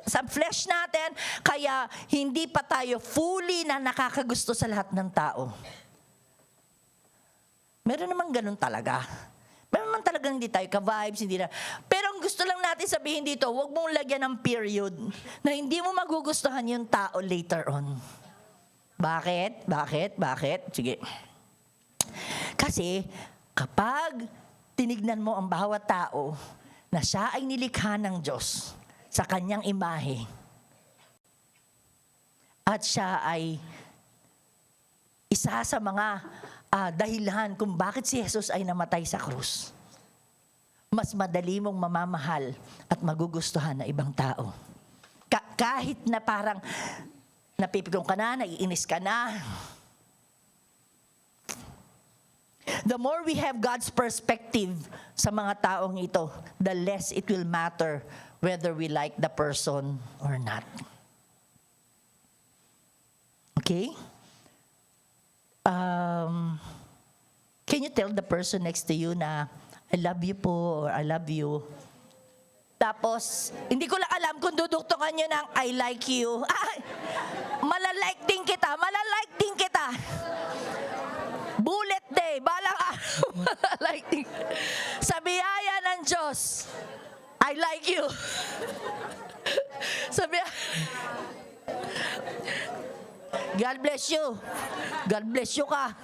sa flesh natin, kaya hindi pa tayo fully na nakakagusto sa lahat ng tao. Meron naman ganun talaga. Meron naman talagang hindi tayo ka-vibes, hindi na. Pero ang gusto lang natin sabihin dito, huwag mong lagyan ng period na hindi mo magugustuhan yung tao later on. Bakit? Sige. Kasi kapag tinignan mo ang bawat tao, na siya ay nilikha ng Diyos sa kanyang imahe. At siya ay isa sa mga dahilan kung bakit si Jesus ay namatay sa krus. Mas madali mong mamamahal at magugustuhan na ibang tao. Kahit na parang napipigong ka na, naiinis ka na, the more we have God's perspective sa mga taong ito, the less it will matter whether we like the person or not. Okay? Can you tell the person next to you na, I love you po, or I love you? Tapos, hindi ko lang alam kung duduktungan nyo ng I like you. Malalike din kita. Bullet day, balang araw. Like, sa biyaya ng Diyos, I like you. God bless you. God bless you ka.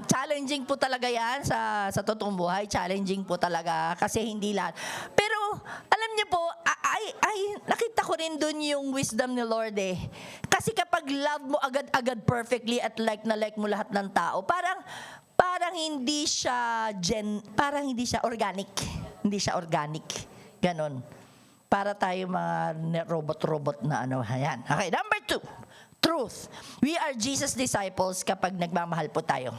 Challenging po talaga yan sa totoong buhay. Challenging po talaga kasi hindi lahat. Pero alam niyo po, nakita ko rin dun yung wisdom ni Lord eh. Kasi kapag love mo agad-agad perfectly at like na like mo lahat ng tao, parang hindi siya organic. Hindi siya organic. Ganon. Para tayo mga robot-robot na ano. Ayan. Okay, number 2. Truth. We are Jesus disciples kapag nagmamahal po tayo.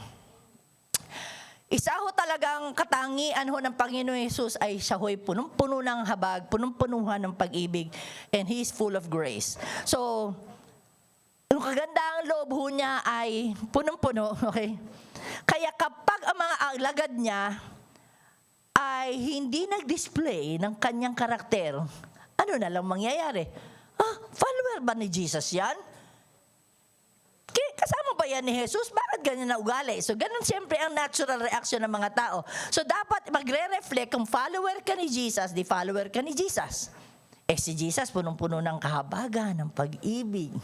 Isa ho talagang katangian ho ng Panginoon Jesus ay siya ho'y punong-puno ng habag, punong-punuhan ng pag-ibig, and He is full of grace. So, yung kagandang loob ho niya ay punong-puno, okay? Kaya kapag ang mga alagad niya ay hindi nag-display ng kanyang karakter, ano na lang mangyayari? Follower ba ni Jesus yan? Kasama ba yan ni Jesus? Bakit ganyan na ugali? So, ganun siyempre ang natural reaction ng mga tao. So, dapat magre-reflect kung follower ka ni Jesus, di follower ka ni Jesus. Si Jesus, punong-puno ng kahabagan, ng pag-ibig.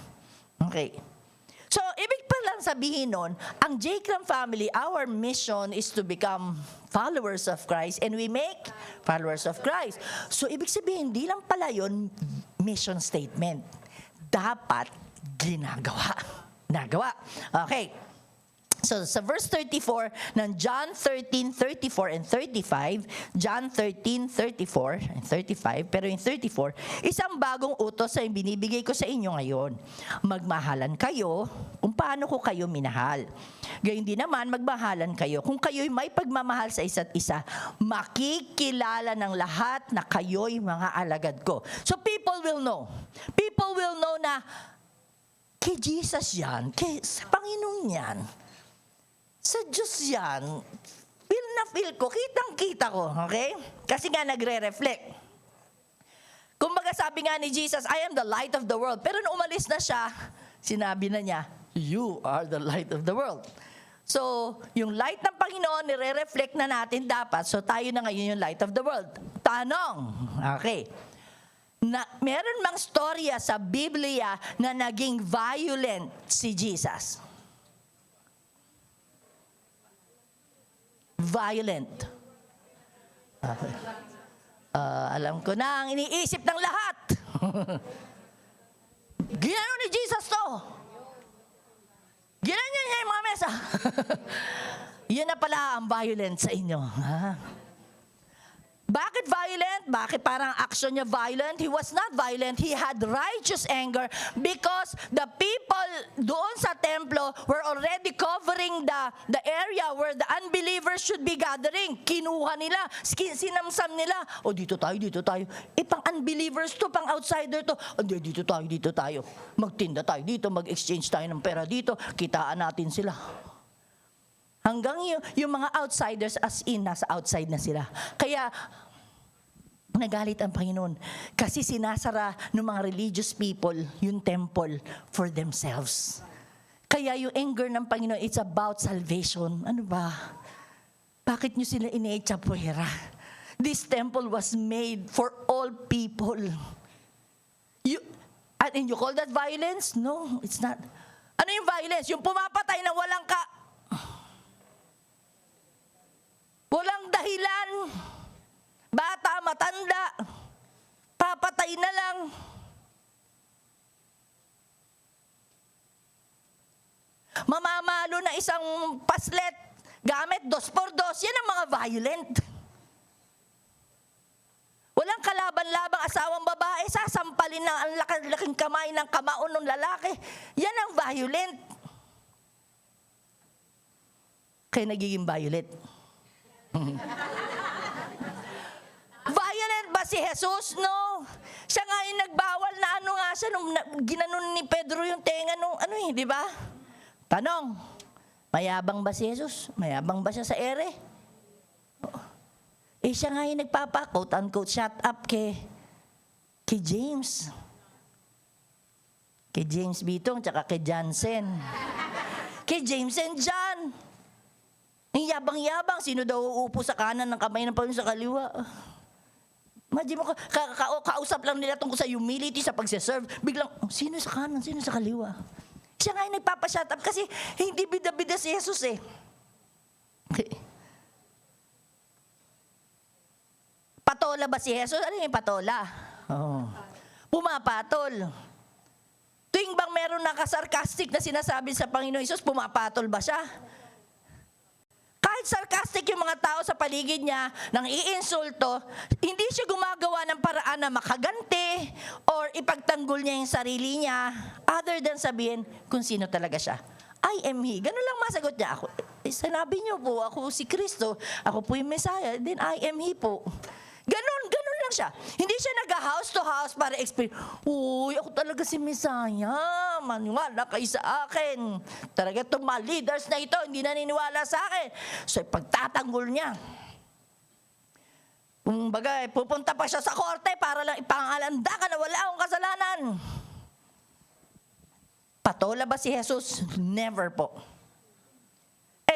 Okay. So, ibig pa lang sabihin nun, ang J-Cram family, our mission is to become followers of Christ and we make followers of Christ. So, ibig sabihin, hindi lang pala yun mission statement. Dapat ginagawa. Okay. So, sa verse 34 ng John 13:34 and 35, John 13:34 and 35, pero yung 34, isang bagong utos ay binibigay ko sa inyo ngayon. Magmahalan kayo kung paano ko kayo minahal. Gayon din naman, magmahalan kayo. Kung kayo'y may pagmamahal sa isa't isa, makikilala ng lahat na kayo'y mga alagad ko. So, people will know. People will know na kay Jesus yan, sa Panginoon yan, sa Diyos yan, feel na feel ko, kitang-kita ko, okay? Kasi nga nagre-reflect. Kumbaga sabi nga ni Jesus, I am the light of the world. Pero nung umalis na siya, sinabi na niya, you are the light of the world. So, yung light ng Panginoon, nire-reflect na natin dapat. So, tayo na ngayon yung light of the world. Tanong, okay, na meron mang storya sa Biblia na naging violent si Jesus? Violent. Alam ko na ang iniisip ng lahat. Ginano ni Jesus to. Ginanyan niya yung mga mesa. Yun na pala ang violent sa inyo. Bakit violent? Bakit parang action niya violent? He was not violent. He had righteous anger because the people doon sa templo were already covering the area where the unbelievers should be gathering. Kinuha nila, sinamsam nila. O dito tayo, dito tayo. Pang unbelievers to, pang outsider to. Dito tayo, dito tayo. Magtinda tayo dito, mag-exchange tayo ng pera dito. Kitaan natin sila. Hanggang yung mga outsiders as in, nasa outside na sila. Kaya, nagalit ang Panginoon. Kasi sinasara ng mga religious people yung temple for themselves. Kaya yung anger ng Panginoon, it's about salvation. Ano ba? Bakit nyo sila ine-echapuera? This temple was made for all people. And you call that violence? No, it's not. Ano yung violence? Yung pumapatay na walang dahilan. Bata, matanda. Papatay na lang. Mamamalo na isang paslet gamit 2x2. Yan ang mga violent. Walang kalaban-labang asawang babae, sasampalin ng ang laking kamay ng kamaon ng lalaki. Yan ang violent. Kaya nagiging violent. Violent ba si Jesus? No. Siya nga yung nagbawal na ano nga siya nung ginanon ni Pedro yung tenga nung di ba? Tanong, mayabang ba si Jesus? Mayabang ba siya sa ere? Siya nga yung nagpapa-quote unquote shut up kay James. Kay James Bitong tsaka kay Jansen. Kay James and John. Ang yabang-yabang, sino daw uupo sa kanan ng kamay ng Panginoon sa kaliwa? Imagine mo, kausap lang nila tungkol sa humility, sa pagsiserve. Biglang, sino sa kanan, sino sa kaliwa? Siya nga yung nagpapashut up kasi hindi bida-bida si Jesus eh. Patola ba si Jesus? Ano yung patola? Pumapatol. Tuwing bang meron nakasarcastic na sinasabi sa Panginoon Jesus, pumapatol ba siya? Kahit sarcastic yung mga tao sa paligid niya, nang iinsulto, hindi siya gumagawa ng paraan na makaganti or ipagtanggol niya yung sarili niya, other than sabihin kung sino talaga siya. I am He. Ganun lang masagot niya. Sinabi niyo po, ako si Kristo, ako po yung Messiah, then I am He po. Ganun lang siya. Hindi siya nag-house to house para experience, uy, ako talaga si Messiah, maniwala kayo sa akin. Talaga itong mga leaders na ito, hindi naniniwala sa akin. So, pagtatanggol niya, kumbaga, pupunta pa siya sa korte para lang ipangalanda ka na wala akong kasalanan. Patola ba si Jesus? Never po.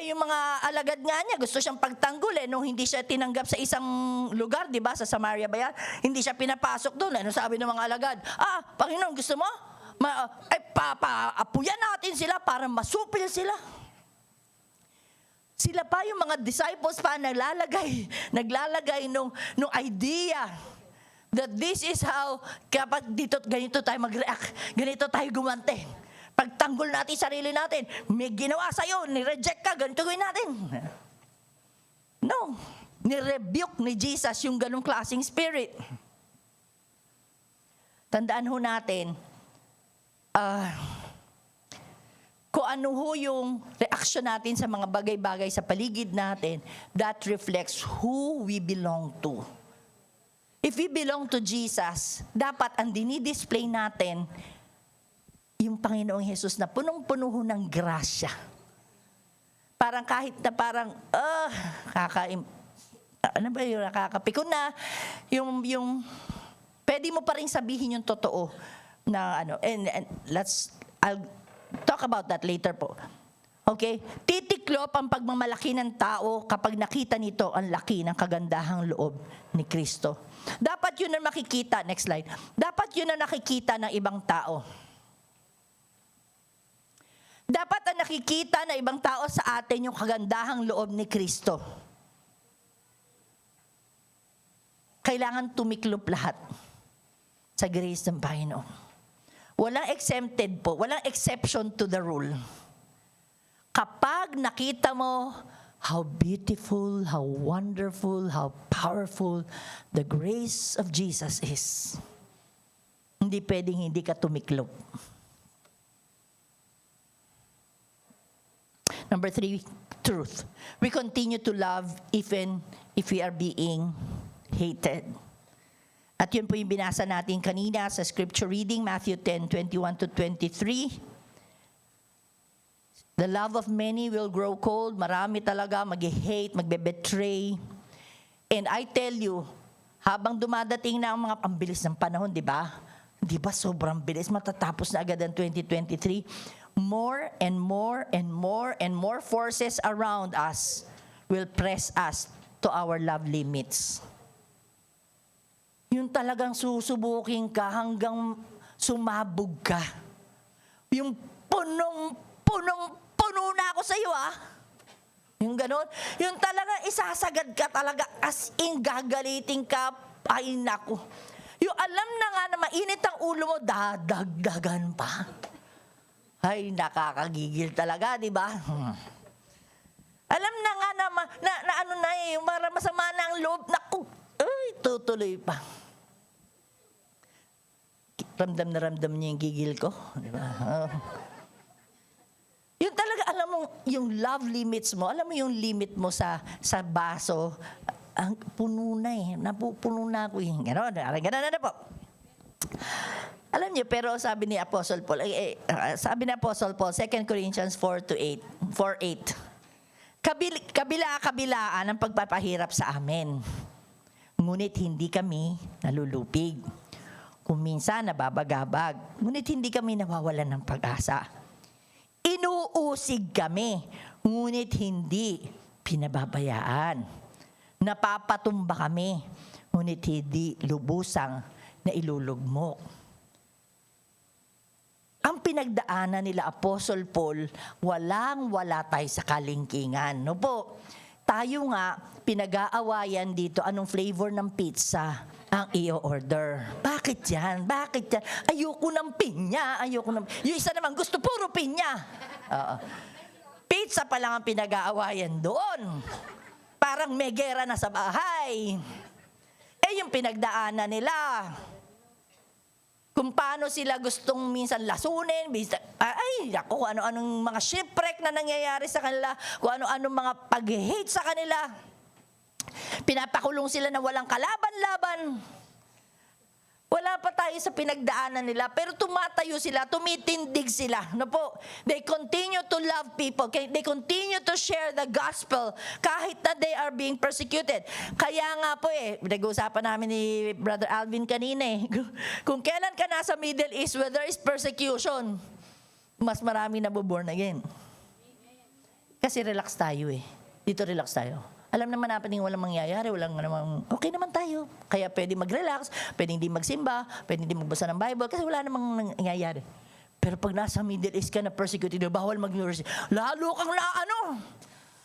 Yung mga alagad nga niya, gusto siyang pagtanggol nung hindi siya tinanggap sa isang lugar, di ba? Sa Samaria ba yan? Hindi siya pinapasok doon. Ano sabi ng mga alagad? Panginoon, gusto mo? Papaapuyan natin sila para masupil sila. Sila pa yung mga disciples pa naglalagay nung idea that this is how, kapag ganito tayo mag-react, ganito tayo gumante. Pagtanggol natin sarili natin, may ginawa sa'yo, nireject ka, ganito gawin natin. No. Nirebuke ni Jesus yung ganong klaseng spirit. Tandaan ho natin, kung ano ho yung reaksyon natin sa mga bagay-bagay sa paligid natin, that reflects who we belong to. If we belong to Jesus, dapat ang dinidisplay natin, yung Panginoong Jesus na punong-puno ng grasya. Parang kahit na parang, nakakapikon na, yung, pwede mo pa rin sabihin yung totoo na and I'll talk about that later po. Okay? Titiklop ang pagmamalaki ng tao kapag nakita nito ang laki ng kagandahang loob ni Kristo. Dapat yun ang makikita, next slide, dapat yun ang nakikita ng ibang tao. Dapat ang nakikita na ibang tao sa atin yung kagandahang loob ni Kristo. Kailangan tumiklop lahat sa grace ng Panginoon. Walang exempted po, walang exception to the rule. Kapag nakita mo how beautiful, how wonderful, how powerful the grace of Jesus is. Hindi pwedeng hindi ka tumiklop. Number 3, truth. We continue to love even if we are being hated. At yun po yung binasa natin kanina sa scripture reading, Matthew 10:21-23. The love of many will grow cold. Marami talaga mag-hate, magbe-betray. And I tell you, habang dumadating na ang mga pambilis ng panahon, di ba? Di ba sobrang bilis? Matatapos na agad ang 2023. More and more and more and more forces around us will press us to our love limits. Yung talagang susubukin ka hanggang sumabog ka. Yung punong-puno na ako sa iyo, Yung ganon. Yung talagang isasagad ka talaga as in gagalitin ka. Ay, naku. Yung alam na nga na mainit ang ulo mo, dadagdagan pa. Ay, nakakagigil talaga, di ba? Alam na nga na ano na yung masama na ang loob. Naku, ay, tutuloy pa. Ramdam na ramdam niya yung gigil ko. Di ba? Yung talaga, alam mo, yung love limits mo, alam mo yung limit mo sa baso, ang puno na napupuno na ako yung gano'n na po. Alam niyo, pero sabi ni Apostle Paul, 2 Corinthians 4:8, kabila-kabilaan ang pagpapahirap sa amin. Ngunit hindi kami nalulupig. Kung minsan nababagabag, ngunit hindi kami nawawalan ng pag-asa. Inuusig kami, ngunit hindi pinababayaan. Napapatumba kami, ngunit hindi lubusang na ilulugmok. Ang pinagdaanan nila Apostle Paul, walang-wala tayo sa kalingkingan. No po? Tayo nga, pinag-aawayan dito, anong flavor ng pizza ang i-order. Bakit yan? Bakit yan? Ayoko ng pinya. Yung isa naman gusto puro pinya. Pizza pa lang ang pinag-aawayan doon. Parang may gera na sa bahay. Yung pinagdaanan nila, kung paano sila gustong minsan lasunin, kung ano-anong mga shipwreck na nangyayari sa kanila, kung ano-anong mga pag-hate sa kanila. Pinapakulong sila na walang kalaban-laban. Wala pa tayo sa pinagdaanan nila, pero tumatayo sila, tumitindig sila. No po? They continue to love people. They continue to share the gospel kahit na they are being persecuted. Kaya nga po pinag-uusapan namin ni Brother Alvin kanina kung kailan ka nasa Middle East where there is persecution, mas marami na born again. Kasi relax tayo Dito relax tayo. Alam naman natin walang mangyayari, okay naman tayo. Kaya pwede mag-relax, pwede hindi magsimba, pwede hindi magbasa ng Bible, kasi wala namang nangyayari. Pero pag nasa Middle East ka na persecuted, bawal mag-university, lalo kang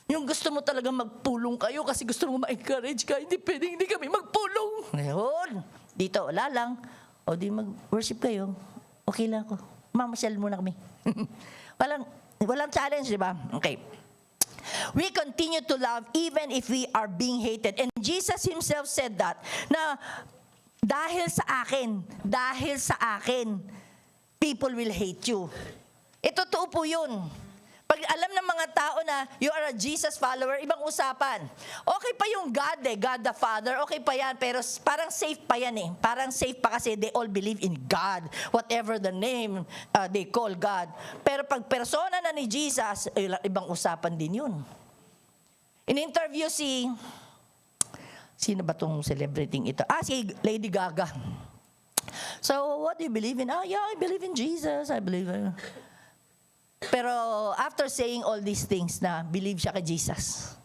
yung gusto mo talaga magpulong kayo kasi gusto mo ma-encourage ka, hindi pwede hindi kami magpulong. Ngayon, dito, wala lang. O di mag-worship kayo, okay lang ako. Mamasyal muna kami. walang challenge, di ba? Okay. We continue to love even if we are being hated. And Jesus himself said that, na dahil sa akin, people will hate you. Totoo po yun. Pag alam ng mga tao na you are a Jesus follower, ibang usapan. Okay pa yung God God the Father, okay pa yan, pero parang safe pa yan Parang safe pa kasi they all believe in God, whatever the name they call God. Pero pag persona na ni Jesus, ibang usapan din yun. In-interview sino ba tong celebrity ito? Si Lady Gaga. So, what do you believe in? I believe in Jesus. I believe Pero after saying all these things na believe siya kay Jesus,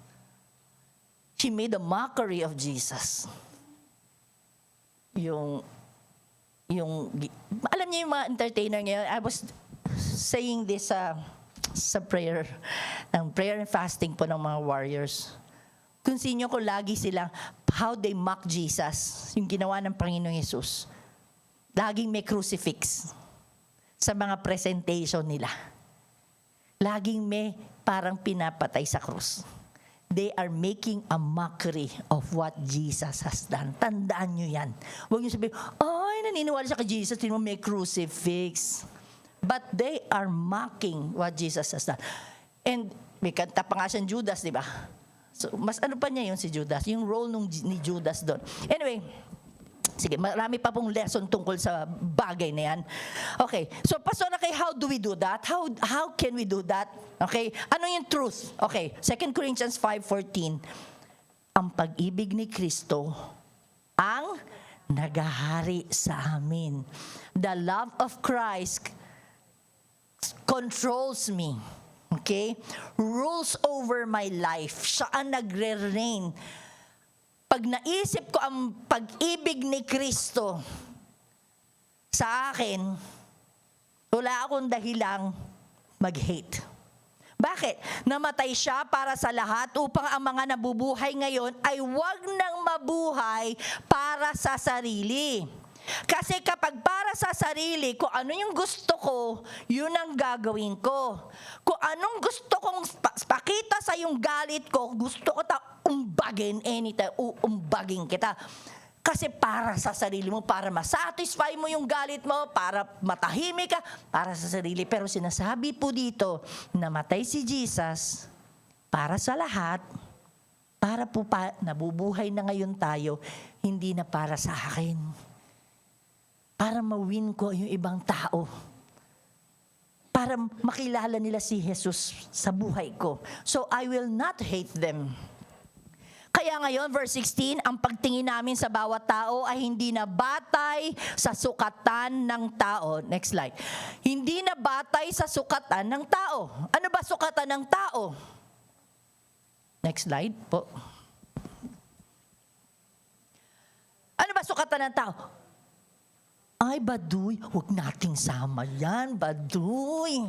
she made a mockery of Jesus. Alam niyo yung mga entertainer ngayon, I was saying this sa prayer and fasting po ng mga warriors. Kung sino ko lagi silang, how they mock Jesus, yung ginawa ng Panginoong Yesus. Laging may crucifix sa mga presentation nila. Laging may parang pinapatay sa krus. they are making a mockery of what Jesus has done. Tandaan nyo yan. Huwag nyo sabihin, ay, naniniwala siya kay Jesus, hindi mo may crucifix. But they are mocking what Jesus has done. And may kanta pa nga siyang Judas, di ba? So, mas ano pa niya yun si Judas? Yung role ni Judas doon. Anyway, sige, marami pa pong lesson tungkol sa bagay na yan. Okay, so Pastor, okay, how do we do that? How can we do that? Okay, ano yung truth? Okay, 2 Corinthians 5:14. Ang pag-ibig ni Kristo ang nagahari sa amin. The love of Christ controls me. Okay? Rules over my life. Siya ang nagre-reign. Pag naisip ko ang pag-ibig ni Kristo sa akin, wala akong dahilang mag-hate. Bakit? Namatay siya para sa lahat upang ang mga nabubuhay ngayon ay wag nang mabuhay para sa sarili. Kasi kapag para sa sarili, kung ano yung gusto ko, yun ang gagawin ko. Kung anong gusto kong pakita sa yung galit ko, gusto ko umbagin anytime, uumbagin kita. Kasi para sa sarili mo, para masatisfy mo yung galit mo, para matahimik ka, para sa sarili. Pero sinasabi po dito, namatay si Jesus para sa lahat, para po nabubuhay na ngayon tayo, hindi na para sa akin. Para ma-win ko yung ibang tao. Para makilala nila si Jesus sa buhay ko. So I will not hate them. Kaya ngayon, verse 16, ang pagtingin namin sa bawat tao ay hindi na batay sa sukatan ng tao. Next slide. Hindi na batay sa sukatan ng tao. Ano ba sukatan ng tao? Next slide po. Ano ba sukatan ng tao? Ay, baduy, huwag nating sama yan, baduy.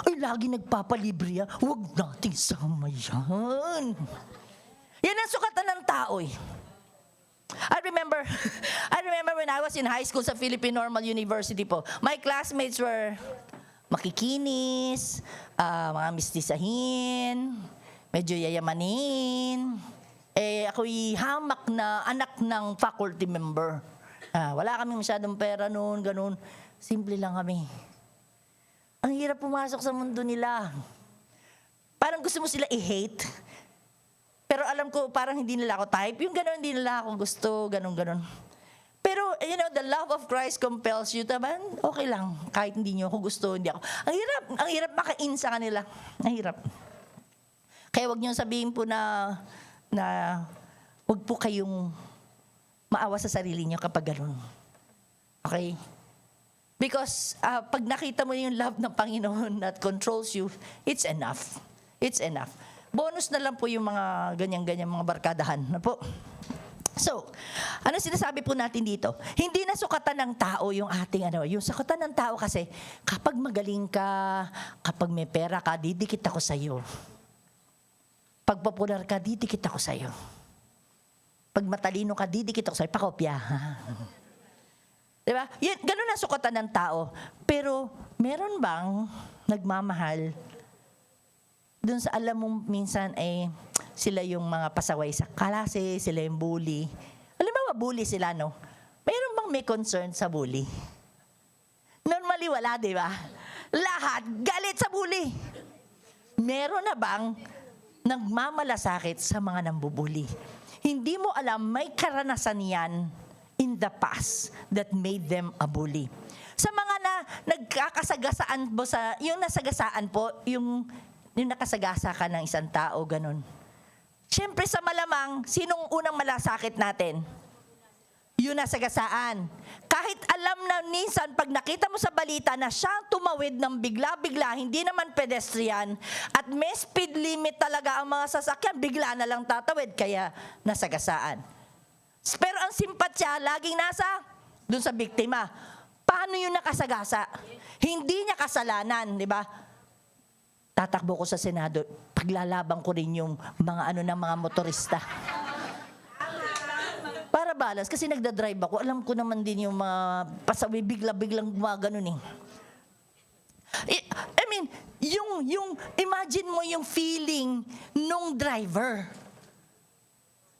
Ay, lagi nagpapalibre yan, huwag nating sama yan. Yan ang sukatan ng tao eh. I remember when I was in high school sa Philippine Normal University po, my classmates were makikinis, mga mistisahin, medyo yayamanin. Ako'y hamak na anak ng faculty member. Wala kami masyadong pera noon, ganun. Simple lang kami. Ang hirap pumasok sa mundo nila. Parang gusto mo sila i-hate. Pero alam ko, parang hindi nila ako type. Yung ganun, hindi nila ako gusto, ganun. Pero, the love of Christ compels you. Taban, okay lang. Kahit hindi nyo ako gusto, hindi ako. Ang hirap makain sa kanila. Ang hirap. Kaya wag nyo sabihin po na wag po kayong maawa sa sarili nyo kapag gano'n. Okay? Because pag nakita mo yung love ng Panginoon that controls you, it's enough. It's enough. Bonus na lang po yung mga ganyan-ganyan mga barkadahan na po. So, ano sinasabi po natin dito? Hindi na sukatan ng tao yung ating yung sukatan ng tao kasi kapag magaling ka, kapag may pera ka, didikit ako sa iyo. Pag popular ka, didikit ako sa'yo. Pag matalino ka, didikit ako sa'yo. Pakopya. Diba? Ganun ang sukatan ng tao. Pero, meron bang nagmamahal dun sa alam mo minsan sila yung mga pasaway sa klase, sila yung bully. Alam mo ba, bully sila, no? Meron bang may concern sa bully? Normally, wala, di ba? Lahat galit sa bully. Meron na bang nagmamalasakit sa mga nambubuli? Hindi mo alam, may karanasan yan in the past that made them a bully. Sa mga nagkakasagasaan po yung nasagasaan po, yung nakasagasa ka ng isang tao, ganun. Siyempre sa malamang, sinong unang malasakit natin? Yung nasagasaan. Kahit alam na minsan, pag nakita mo sa balita na siyang tumawid ng bigla-bigla, hindi naman pedestrian, at may speed limit talaga ang mga sasakyan, bigla na lang tatawid, kaya nasagasaan. Pero ang simpatya, laging nasa dun sa biktima. Paano yung nakasagasa? Hindi niya kasalanan, di ba? Tatakbo ko sa Senado, paglalaban ko rin yung mga mga motorista. Para balas, kasi nagdadrive ako, alam ko naman din yung mga pasawi, bigla-biglang mga ganun eh. I mean, yung imagine mo yung feeling nung driver.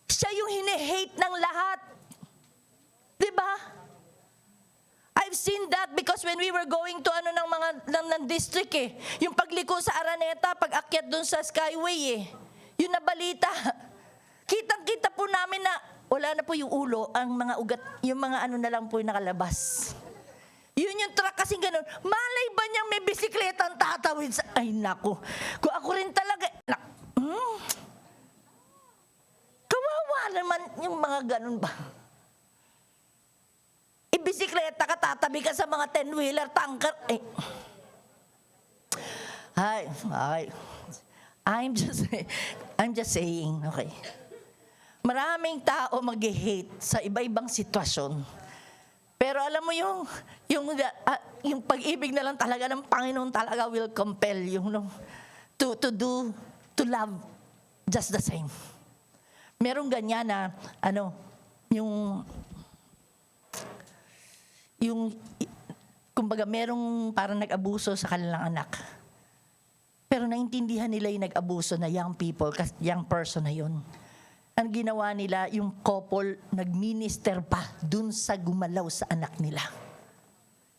Siya yung hine-hate ng lahat. 'Di ba? I've seen that because when we were going to ng district yung pagliko sa Araneta, pag-akyat doon sa Skyway yung nabalita. Kitang-kita po namin na wala na po yung ulo, ang mga ugat, yung mga na lang po yung nakalabas. Yun yung truck kasing ganun. Malay ba niyang may bisikletang tatawid sa... Ay, naku. Kung ako rin talaga... Kawawa naman yung mga ganun ba? Ibisikleta ka, tatabi ka sa mga 10-wheeler, tanker. I'm just saying, okay. Maraming tao mag-hate sa iba-ibang sitwasyon. Pero alam mo yung pag-ibig na lang talaga ng Panginoon talaga will compel you to love just the same. Merong ganyan na kumbaga merong parang nag-abuso sa kanilang anak. Pero naintindihan nila yung nag-abuso na young person na yun. Ang ginawa nila, yung couple, nag-minister pa dun sa gumalaw sa anak nila.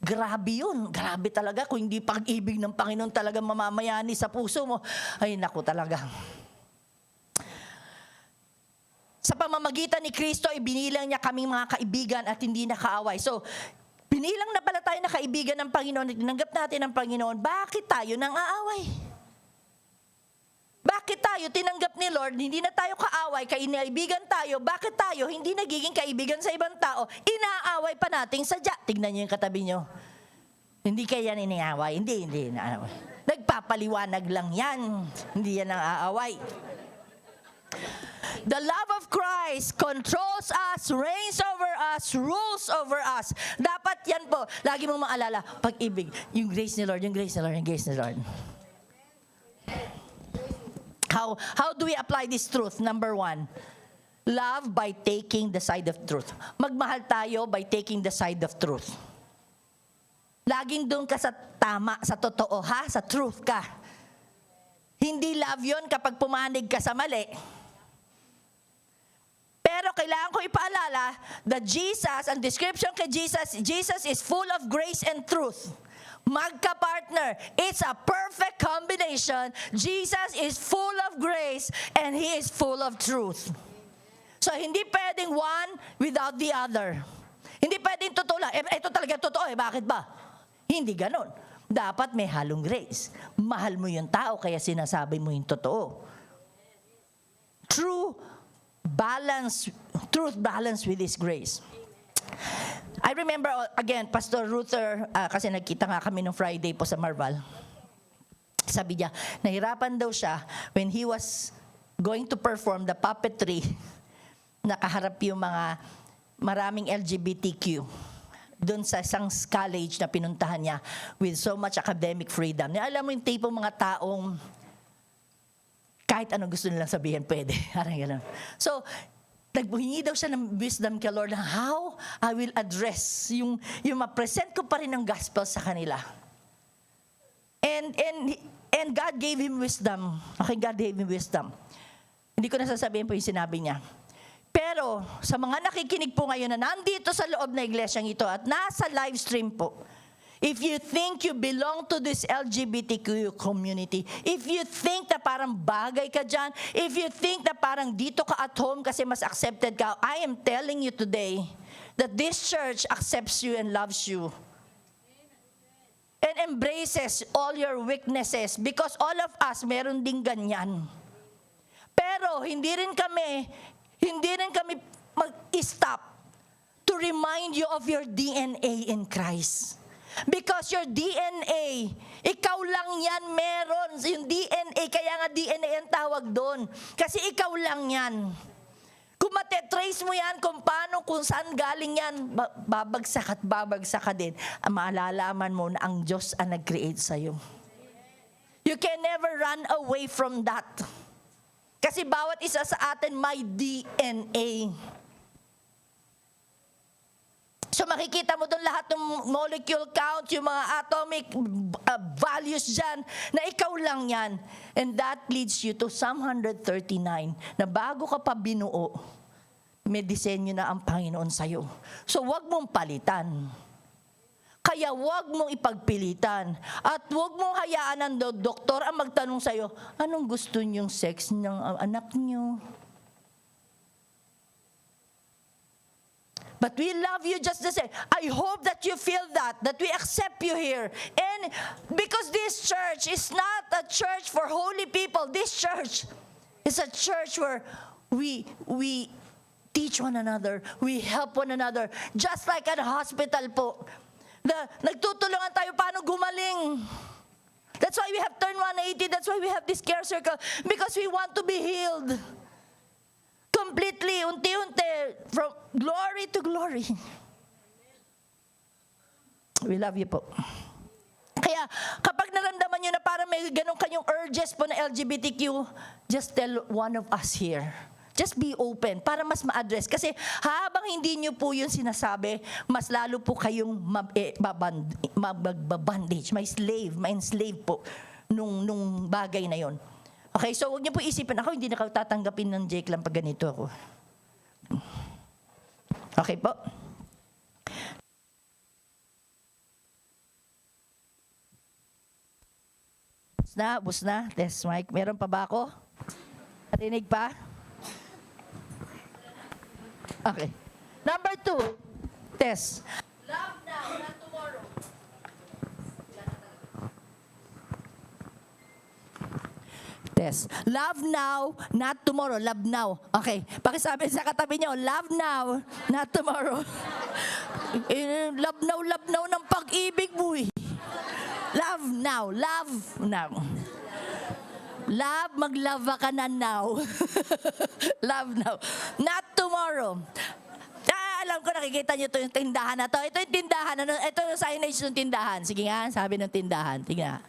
Grabe yun. Grabe talaga. Kung hindi pag-ibig ng Panginoon talaga mamamayani sa puso mo, ay naku talaga. Sa pamamagitan ni Kristo, ibinilang niya kaming mga kaibigan at hindi na kaaway. So, binilang na pala tayo na kaibigan ng Panginoon, tinanggap natin ng Panginoon, bakit tayo nang aaway? Bakit tayo tinanggap ni Lord, hindi na tayo kaaway, kaibigan tayo, bakit tayo hindi nagiging kaibigan sa ibang tao, inaaway pa nating sadya? Tignan niyo yung katabi niyo. Hindi kaya yan iniaway, hindi inaaway. Nagpapaliwanag lang yan, hindi yan ang aaway. The love of Christ controls us, reigns over us, rules over us. Dapat yan po, lagi mong maalala, pag-ibig, yung grace ni Lord, yung grace ni Lord, yung grace ni Lord. How do we apply this truth? Number 1, love by taking the side of truth. Magmahal tayo by taking the side of truth. Laging doon ka sa tama, sa totoo, sa truth ka. Hindi love yon kapag pumanig ka sa mali. Pero kailangan ko ipaalala that Jesus, ang description kay Jesus is full of grace and truth. Magka-partner. It's a perfect combination. Jesus is full of grace and He is full of truth. So, hindi pwedeng one without the other. Hindi pwedeng totoo lang. Ito talaga totoo bakit ba? Hindi ganon. Dapat may halong grace. Mahal mo yung tao kaya sinasabi mo yung totoo. Truth balance with His grace. I remember, again, Pastor Ruther, kasi nagkita nga kami nung Friday po sa Marval. Sabi niya, nahirapan daw siya when he was going to perform the puppetry, nakaharap yung mga maraming LGBTQ doon sa isang college na pinuntahan niya with so much academic freedom. Alam mo yung tipong mga taong kahit anong gusto nilang sabihin, pwede. So, nagbuhingi daw siya ng wisdom kay Lord how I will address yung ma-present ko pa rin ng gospel sa kanila. And God gave him wisdom. Okay, God gave him wisdom. Hindi ko na sasabihin po yung sinabi niya. Pero sa mga nakikinig po ngayon na nandito sa loob na iglesyang ito at nasa live stream po, if you think you belong to this LGBTQ community, if you think na parang bagay ka dyan, if you think na parang dito ka at home kasi mas accepted ka, I am telling you today that this church accepts you and loves you. And embraces all your weaknesses because all of us meron ding ganyan. Pero hindi rin kami mag-stop to remind you of your DNA in Christ. Because your DNA, ikaw lang yan meron. Yung DNA, kaya nga DNA ang tawag doon. Kasi ikaw lang yan. Kung matetrace mo yan, kung paano, kung saan galing yan, babagsak ka din. Maalalaman mo na ang Diyos ang nag-create sa'yo. You can never run away from that. Kasi bawat isa sa atin may DNA. So makikita mo doon lahat ng molecule count, yung mga atomic values dyan, na ikaw lang yan. And that leads you to Psalm 139, na bago ka pa binuo, may disenyo na ang Panginoon sa'yo. So wag mong palitan. Kaya wag mong ipagpilitan. At wag mong hayaan ng doktor ang magtanong sa'yo, anong gusto niyong sex ng anak niyo? But we love you just the same. I hope that you feel that we accept you here. And because this church is not a church for holy people, this church is a church where we teach one another, we help one another. Just like at a hospital po, nagtutulungan tayo paano gumaling. That's why we have Turn 180, that's why we have this care circle, because we want to be healed. Completely, unti-unti, from glory to glory. We love you po. Kaya, kapag naramdaman nyo na parang may ganun kayong urges po na LGBTQ, just tell one of us here. Just be open para mas ma-address. Kasi habang hindi nyo po yun sinasabi, mas lalo po kayong magbabandage, may enslave po nung bagay na yon. Okay, so huwag niyo po isipin, ako hindi na kayo tatanggapin ng Jake lang pag ganito ako. Okay po? Bus na. Test mic. Meron pa ba ako? Narinig pa? Okay. Number 2. Test. Love now, not tomorrow. Test. Love now, not tomorrow. Love now. Okay. Pakisabi sa katabi niyo, love now, not tomorrow. Love now ng pag-ibig mo eh. Love now, love now. Love, mag-love ka na now. Love now. Not tomorrow. Alam ko, nakikita niyo ito yung tindahan na to. Ito yung tindahan. Ito yung signage ng tindahan. Sige nga, sabi ng tindahan. Tingnan.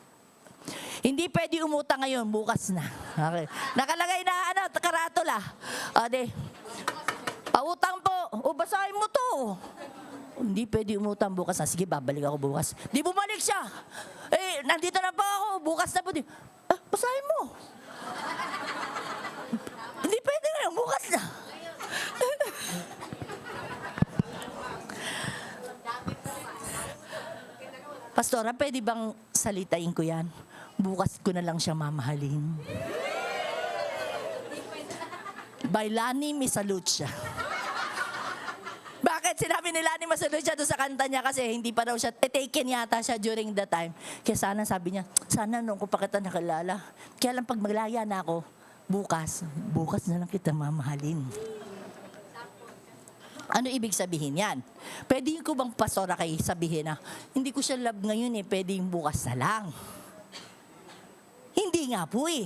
Hindi pwede umutang ngayon, bukas na. Okay. Nakalagay na, karatula. O, pautang po. O, basahin mo to. Hindi pwede umutang bukas na. Sige, babalik ako bukas. Di bumalik siya. Eh, nandito na po ako. Bukas na po. Basahin mo. Hindi pwede ngayon, bukas na. Pastora, pwede bang salitain ko yan? Bukas ko na lang siya mamahalin. By Lani Misalucha. Bakit sinabi ni Lani Misalucha doon sa kanta niya? Kasi hindi pa daw siya, taken yata siya during the time. Kaya sana sabi niya, sana nung ko pa kita nakilala. Kaya lang pag maglaya na ako, bukas na lang kita mamahalin. Ano ibig sabihin yan? Pwede ko bang pastora kayo sabihin na, hindi ko siya love ngayon eh, pwede yung bukas na lang. Hindi nga po eh.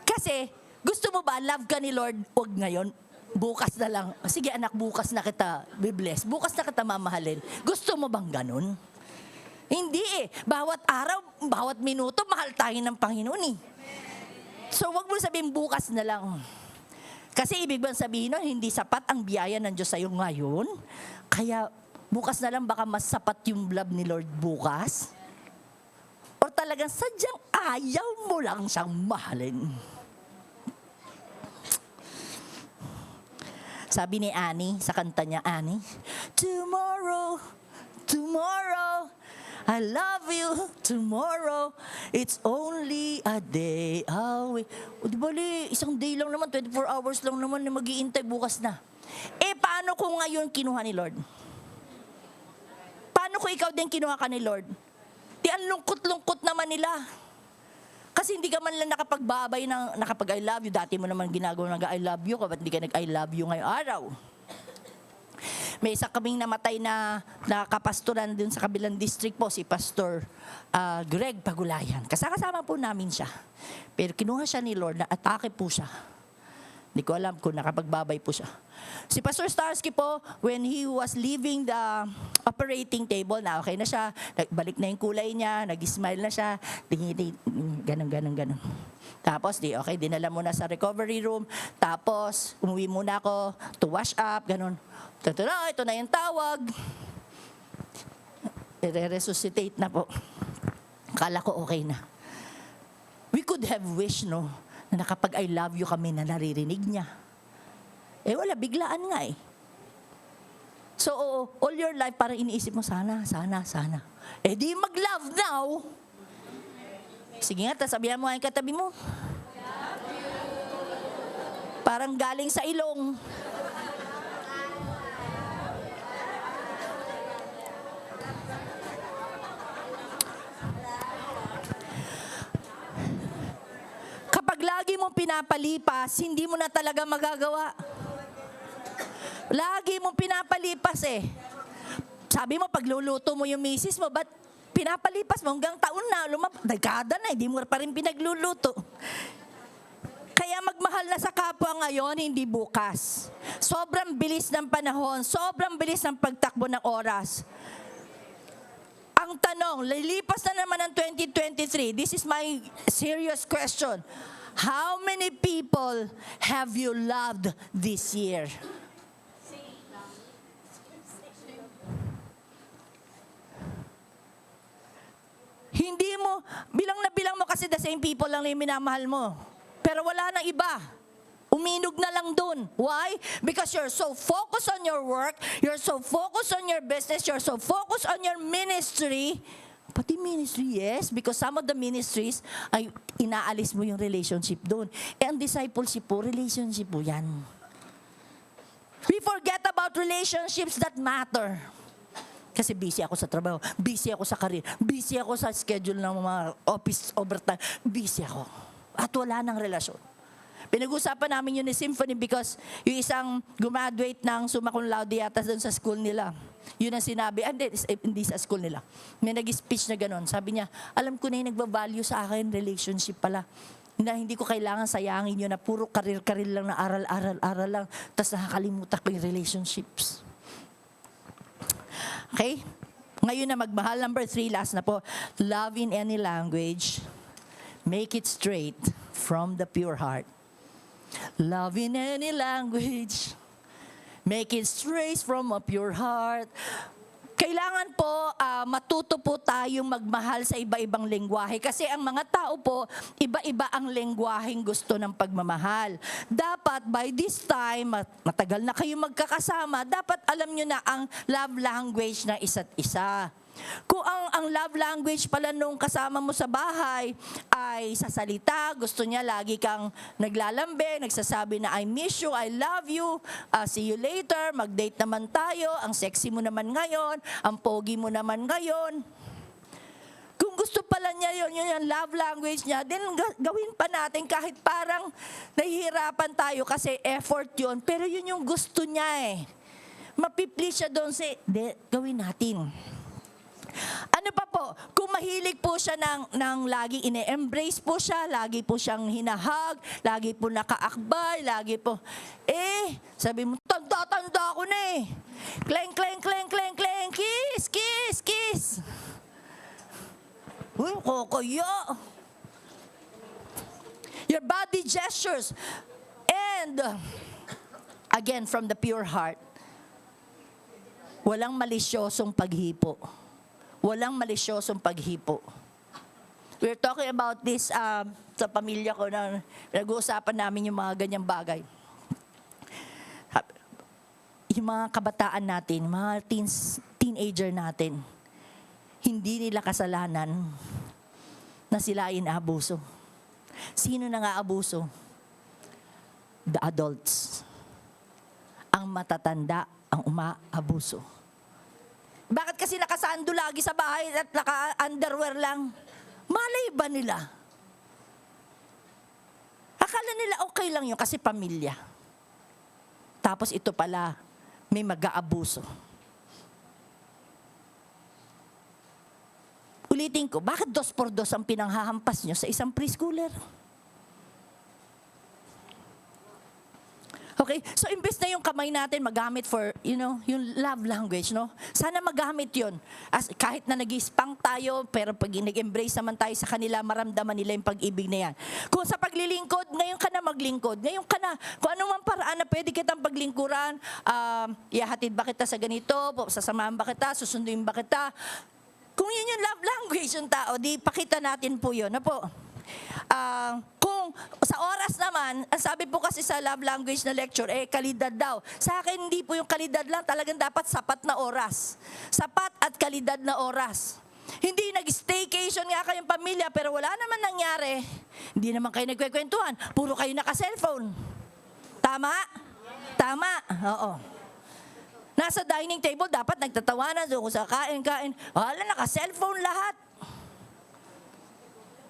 Kasi, gusto mo ba, love ka ni Lord, huwag ngayon, bukas na lang. Sige anak, bukas na kita bibless, bukas na kita mamahalin. Gusto mo bang ganun? Hindi eh. Bawat araw, bawat minuto, mahal tayo ng Panginoon eh. So, huwag mo sabihin bukas na lang. Kasi ibig bang sabihin nun, hindi sapat ang biyaya ng Diyos sa'yo ngayon. Kaya bukas na lang baka mas sapat yung love ni Lord bukas. O talagang sadyang ayaw mo lang siyang mahalin. Sabi ni Annie, sa kanta niya, Annie, tomorrow, tomorrow, I love you tomorrow. It's only a day away. O di bali, isang day lang naman, 24 hours lang naman na mag-iintay bukas na. Eh, paano kung ngayon kinuha ni Lord? Paano kung ikaw din kinuha ka ni Lord? Di ang lungkot-lungkot naman nila. Kasi hindi ka man lang nakapagbabay ng nakapag-I love you. Dati mo naman ginagawa nag-I love you ka, ba't hindi ka nag-I love you ngayong araw? May isa kaming namatay na kapastoran dun sa kabilang district po, si Pastor Greg Pagulayan. Kasama po namin siya. Pero kinuha siya ni Lord, na atake po siya. Hindi ko alam kung nakapagbabay po siya. Si Pastor Starsky po, when he was leaving the operating table, na okay na siya, balik na yung kulay niya, nag-smile na siya, ganun. Tapos, okay, dinala muna sa recovery room. Tapos, umuwi muna ako to wash up, ganun. Ito na yung tawag. I-resuscitate na po. Akala ko okay na. We could have wished, no, na nakapag I love you kami na naririnig niya. Wala, biglaan nga eh. So, all your life, parang iniisip mo, sana. Di mag-love now. Sige nga, sabihan mo nga yung katabi mo. Parang galing sa ilong. Kapag lagi mong pinapalipas, hindi mo na talaga magagawa. Lagi mong pinapalipas eh. Sabi mo, pagluluto mo yung misis mo, ba't pinapalipas mo hanggang taon na, dekada na, hindi mo pa rin pinagluluto. Kaya magmahal na sa kapwa ngayon, hindi bukas. Sobrang bilis ng panahon, sobrang bilis ng pagtakbo ng oras. Ang tanong, lilipas na naman ng 2023. This is my serious question. How many people have you loved this year? Hindi mo, bilang na bilang mo kasi the same people lang yung minamahal mo. Pero wala nang iba. Uminog na lang dun. Why? Because you're so focused on your work, you're so focused on your business, you're so focused on your ministry. Pati ministry, yes, because some of the ministries ay inaalis mo yung relationship dun. Ang discipleship po, relationship po yan. We forget about relationships that matter. Kasi busy ako sa trabaho, busy ako sa career, busy ako sa schedule ng mga office overtime, busy ako. At wala nang relasyon. Pinag-usapan namin yun ni Symphony because yung isang graduate ng summa cum laude yata doon sa school nila. Yun ang sinabi, hindi sa school nila. May nag-speech na gano'n. Sabi niya, alam ko na yung nagbavalue sa akin, relationship pala. Na hindi ko kailangan sayangin yun na puro karir-karir lang na aral lang. Tapos nakakalimutan ko yung relationships. Okay? Ngayon na magmahal. Number 3, last na po. Love in any language. Make it straight from the pure heart. Love in any language. Make it straight from a pure heart. Kailangan po matuto po tayong magmahal sa iba-ibang lengguwahe kasi ang mga tao po, iba-iba ang lengguwaheng gusto ng pagmamahal. Dapat by this time, matagal na kayo magkakasama, dapat alam nyo na ang love language na isa't isa. Kung ang love language pala nung kasama mo sa bahay ay sa salita, gusto niya lagi kang naglalambing, nagsasabi na I miss you, I love you, see you later, mag-date naman tayo, ang sexy mo naman ngayon, ang pogi mo naman ngayon. Kung gusto pala niya yun yung love language niya, then gawin pa natin kahit parang nahihirapan tayo kasi effort yun, pero yun yung gusto niya eh. Mapiplease siya doon gawin natin. Ano pa po, kung mahilig po siya ng lagi ine-embrace po siya, lagi po siyang hinahag, lagi po nakaakbay, lagi po, sabi mo, tanda ko na eh. Kleng, kleng, kleng, kleng, kleng, kiss, kiss, kiss. Uy, kokoyo. Your body gestures. And, again, from the pure heart, walang malisyosong paghipo. Walang malisyosong paghipo. We're talking about this sa pamilya ko na nag-uusapan namin yung mga ganyang bagay. Yung mga kabataan natin, mga teenager natin, hindi nila kasalanan na sila ay inaabuso. Sino na nga abuso? The adults. Ang matatanda ang umaabuso. Bakit kasi nakasando lagi sa bahay at naka-underwear lang? Malay ba nila? Akala nila okay lang yun kasi pamilya. Tapos ito pala, may mag-aabuso. Ulitin ko, bakit 2x2 ang pinanghahampas nyo sa isang preschooler? Okay? So, imbes na yung kamay natin magamit for, yung love language, no? Sana magamit yun. As, kahit na nag-spang tayo, pero pag nag-embrace naman tayo sa kanila, maramdaman nila yung pag-ibig na yan. Kung sa paglilingkod, ngayon ka na maglingkod. Ngayon ka na. Kung ano man paraan na pwede kitang paglingkuran, ihahatid ba kita sa ganito, sasamahan ba kita, susunduin ba kita. Kung yun yung love language yung tao, di pakita natin po yun. Ano po? Kung sa oras naman, ang sabi po kasi sa love language na lecture, kalidad daw. Sa akin, hindi po yung kalidad lang, talagang dapat sapat na oras. Sapat at kalidad na oras. Hindi nag-staycation nga kayong pamilya, pero wala naman nangyari. Hindi naman kayo nagkwekwentuhan. Puro kayo naka-cellphone. Tama? Tama? Oo. Nasa dining table, dapat nagtatawanan. So, kung sa kain-kain, wala, naka-cellphone lahat.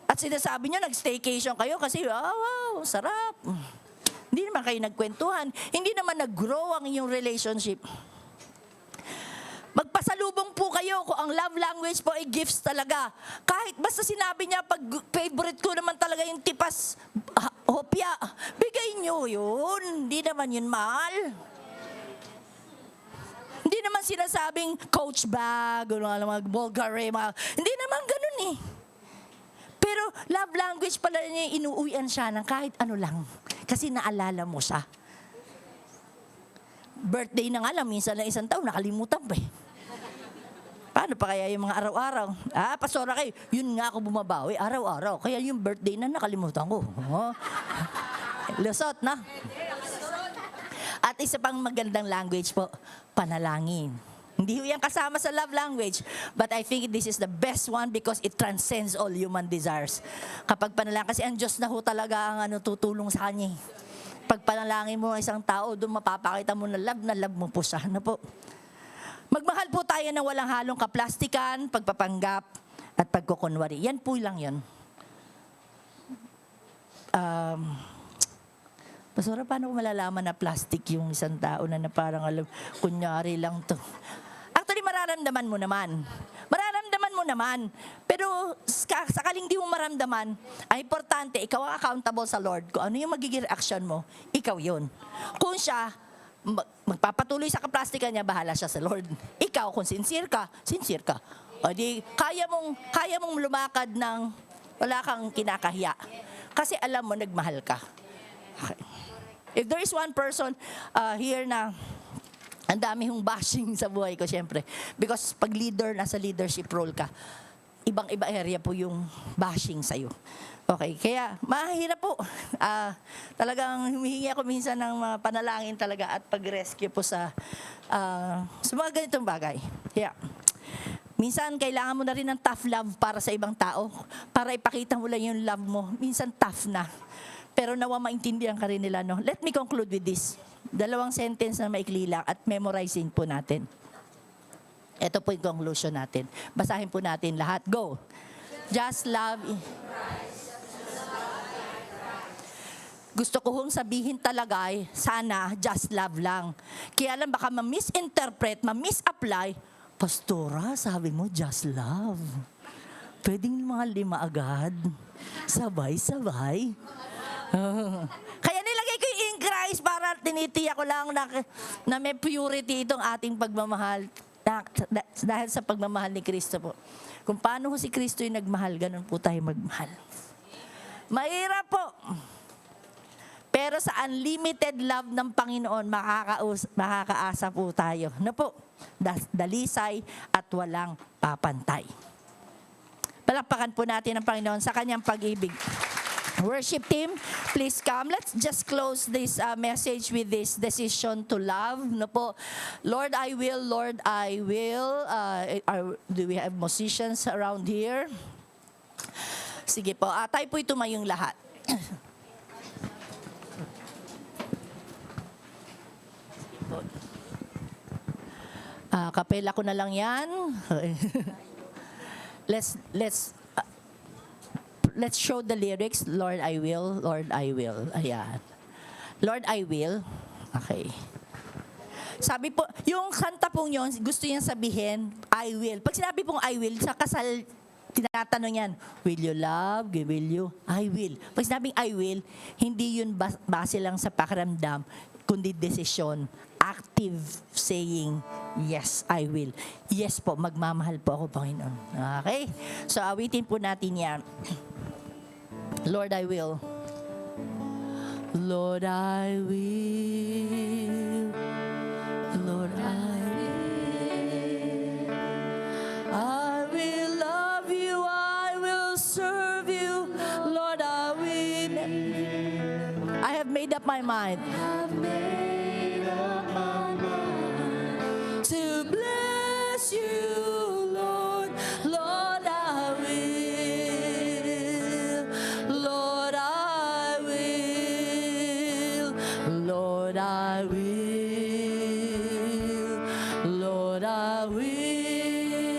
At sinasabi niya, nag-staycation kayo kasi, wow, sarap. Hindi naman kayo nagkwentuhan. Hindi naman nag-grow ang inyong relationship. Magpasalubong po kayo kung ang love language po ay gifts talaga. Kahit basta sinabi niya, pag favorite ko naman talaga yung tipas, hopya, bigay niyo yun. Hindi naman yun mahal. Hindi naman sinasabing coach bag, mga Bulgari, hindi naman ganun eh. Pero love language pala niya, inuuwian siya ng kahit ano lang. Kasi naalala mo siya. Birthday na nga lang, minsan lang isang taon, nakalimutan pa eh. Paano pa kaya yung mga araw-araw? Pastora kayo, yun nga ako bumabawi, araw-araw. Kaya yung birthday na nakalimutan ko. Oh. Lusot na. At isa pang magandang language po, panalangin. Hindi yan kasama sa love language. But I think this is the best one because it transcends all human desires. Kapag panalangin, kasi ang Diyos na ho talaga ang tutulong sa kanya. Pag panalangin mo isang tao, doon mapapakita mo na love mo po siya. Ano po? Magmahal po tayo ng walang halong kaplastikan, pagpapanggap, at pagkukunwari. Yan po lang yun. Pastora, paano ko malalaman na plastic yung isang tao na parang kunyari lang to? Actually, mararamdaman mo naman. Mararamdaman mo naman. Pero sakaling di mo maramdaman, ay importante, ikaw ang accountable sa Lord. Kung ano yung magiging reaction mo, ikaw yun. Kung siya, magpapatuloy sa kaplastikan niya, bahala siya sa Lord. Ikaw, kung sincere ka. O di, kaya mong lumakad ng wala kang kinakahiya. Kasi alam mo, nagmahal ka. Okay. If there is one person here na ang dami hong bashing sa buhay ko, syempre. Because pag leader, nasa leadership role ka, ibang-iba area po yung bashing sa'yo. Okay, kaya mahirap po. Talagang humihingi ako minsan ng mga panalangin talaga at pag-rescue po sa mga ganitong bagay. Yeah. Minsan, kailangan mo na rin ng tough love para sa ibang tao. Para ipakita mo lang yung love mo. Minsan, tough na. Pero nawa maintindihan ka rin nila, no? Let me conclude with this. 2 sentence na maikli lang at memorizing po natin. Ito po yung conclusion natin. Basahin po natin lahat. Go. Just love. Gusto ko hong sabihin talaga ay, sana just love lang. Kaya lang baka ma-misinterpret, ma-misapply. Pastora, sabi mo just love. Pwedeng mga 5 agad. Sabay-sabay. Kaya nilagay ko yung in Christ para tinitiyak ko lang na may purity itong ating pagmamahal. Dahil sa pagmamahal ni Kristo po. Kung paano si Kristo yung nagmahal, ganun po tayo magmahal. Mahirap po. Pero sa unlimited love ng Panginoon, makakaasa po tayo. Ano po? Dalisay at walang papantay. Palakpakan po natin ang Panginoon sa kanyang pag-ibig. Worship team, please come. Let's just close this message with this decision to love. No po, Lord, I will. Lord, I will. Do we have musicians around here? Sige po, tayo po'y tumayong lahat. Kapela ko na lang yan. Let's show the lyrics. Lord, I will. Lord, I will. Ayan. Lord, I will. Okay. Sabi po, yung kanta pong yun, gusto niyang sabihin, I will. Pag sinabi pong I will, sa kasal, tinatanong yan, will you love? Will you? I will. Pag sinabing I will, hindi yun base lang sa pakiramdam. kundi desisyon. Active saying, yes, I will. Yes po, magmamahal po ako, Panginoon. Okay? So, awitin po natin yan. Lord, I will. Lord, I will. Lord, I will. I will love you. I will serve you. Lord, I will. I have made up my mind. To bless you, Lord. Lord, I will. Lord, I will. Lord, I will. Lord, I will.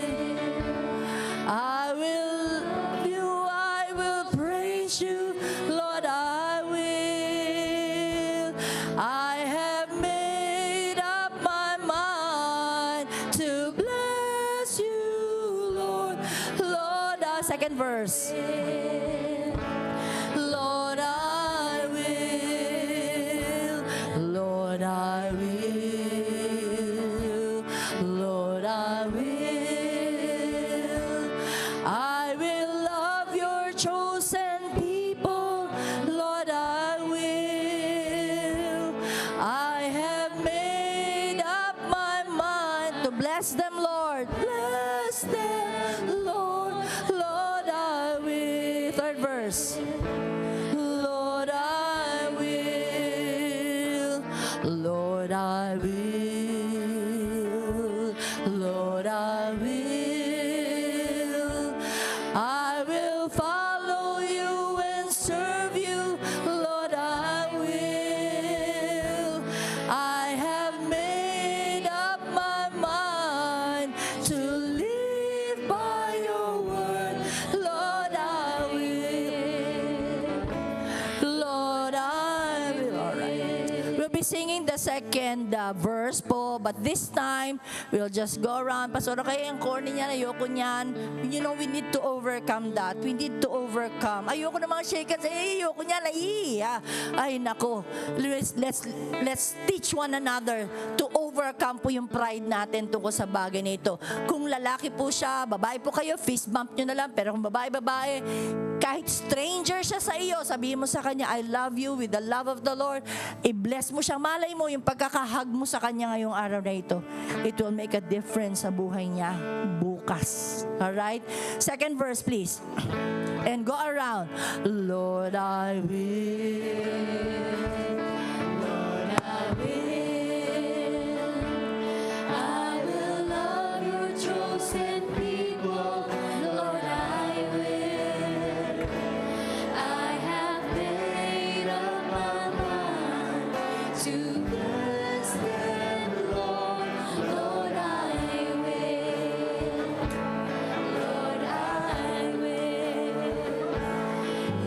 I will love you. I will praise you. Lord, I will. I have made up my mind to bless you, Lord. Lord, second verse. Lord, I will. Lord, I will. Lord, I will. I will love your chosen people. Lord, I will. I have made up my mind to bless them, Lord. Bless them, Lord. Lord, I will. Third verse. Lord, I will. Lord, I will. Lord, I will. I will follow you and serve you. Lord, I will. I have made up my mind to live by your word. Lord, I will. Lord, I will. All right. We'll be singing the second verse po, but this time, we'll just go around. Pastor, kaya yung corny niyan, ayoko niyan. You know, we need to overcome that. We need to overcome. Ayoko na mga shake hands. Ayoko niyan. Ay, nako. Let's teach one another to overcome po yung pride natin tungkol sa bagay na ito. Kung lalaki po siya, babae po kayo, fist bump nyo na lang. Pero kung babae, kahit stranger siya sa iyo, sabihin mo sa kanya, I love you with the love of the Lord. I-bless mo siya. Malay mo yung pagkakahag mo sa kanya ngayong araw na ito. It will make a difference sa buhay niya bukas. Alright? Second verse, please. And go around. Lord, I will. Lord, I will. I will love your chosen people. Lord, I will. I have made up my mind to bless them, Lord. Lord, I will. Lord, I will.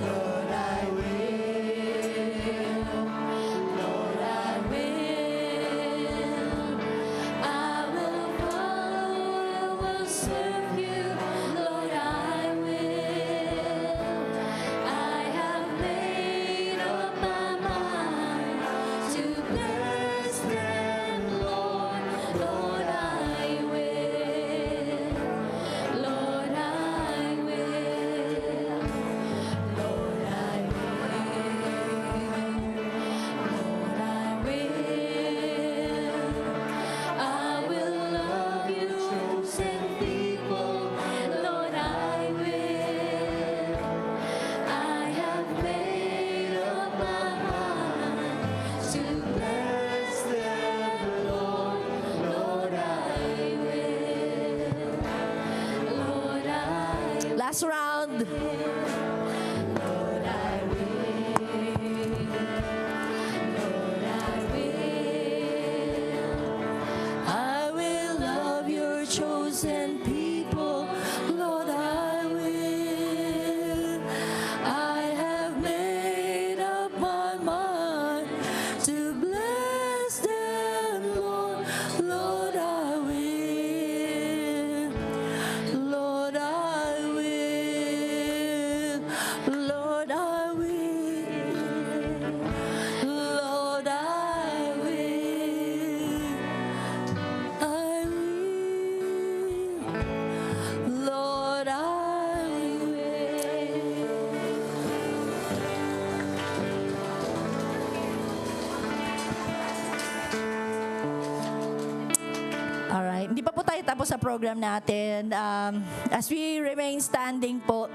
Lord, I will. Lord, I will. I will follow, I will serve you. Lord, I will. I have made up my mind to bless them, Lord. Lord, I will. Lord, I will. Lord, I will. Lord, I will. I will love you, chosen people. Lord, I will. I have made up my mind to bless them, Lord. Lord, I will. Lord, I will. Last round. Lord, I will. Lord, I will. I will love your chosen people. Lord, I will. I have made up my mind to bless them, Lord. Lord, I will. Lord, I will. Alright, hindi pa po tayo tapos sa program natin. As we remain standing po,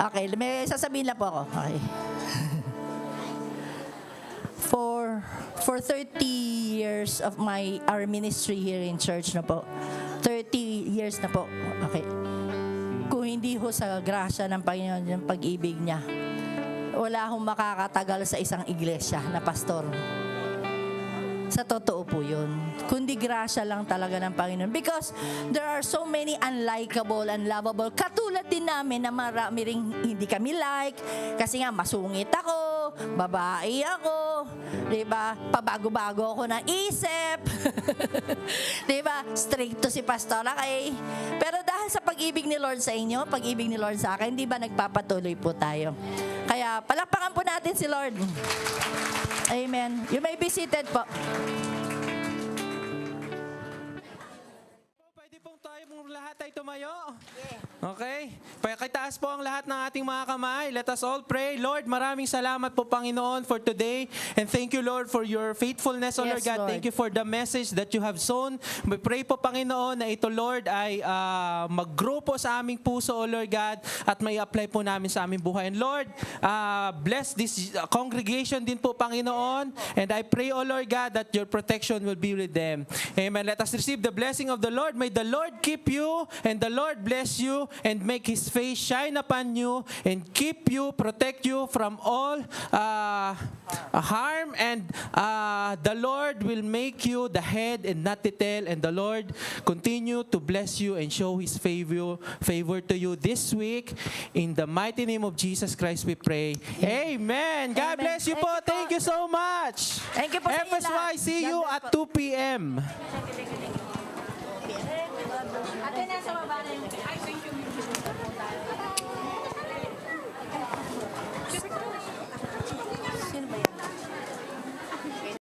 okay, may sasabihin lang po ako. Okay. For 30 years of our ministry here in church na po. 30 years na po. Okay. Kung hindi ho sa grasya ng Panginoon, yung pag-ibig niya, wala akong makakatagal sa isang iglesia na pastor. Sa totoo po yun. Kundi grasya lang talaga ng Panginoon. Because there are so many unlikable, unlovable. Katulad din namin na marami ring hindi kami like. Kasi nga masungit ako, babae ako, diba? Pabago-bago ako ng isip. Diba? Strict to si Pastora kay. Pero dahil sa pag-ibig ni Lord sa inyo, pag-ibig ni Lord sa akin, di ba nagpapatuloy po tayo? Kaya palakpakan po natin si Lord. Amen. You may be seated po. Pwede pong tayo lahat ay tumayo. Okay? Pakitaas po ang lahat ng ating mga kamay. Let us all pray. Lord, maraming salamat po, Panginoon, for today. And thank you, Lord, for your faithfulness, O Lord Yes, God. Lord. Thank you for the message that you have sown. We pray po, Panginoon, na ito, Lord, ay mag-grow po sa aming puso, O Lord God, at may apply po namin sa aming buhay. And Lord, bless this congregation din po, Panginoon. And I pray, O Lord God, that your protection will be with them. Amen. Let us receive the blessing of the Lord. May the Lord keep you, and the Lord bless you, and make His face shine upon you, and keep you, protect you from all harm, and the Lord will make you the head and not the tail, and the Lord continue to bless you and show His favor to you this week. In the mighty name of Jesus Christ we pray. Amen. God Amen. bless you po. Thank you so much. Thank you po sa inyo FSY, lahat. see you God bless at po. 2 p.m. Ate, nasa baba na yung...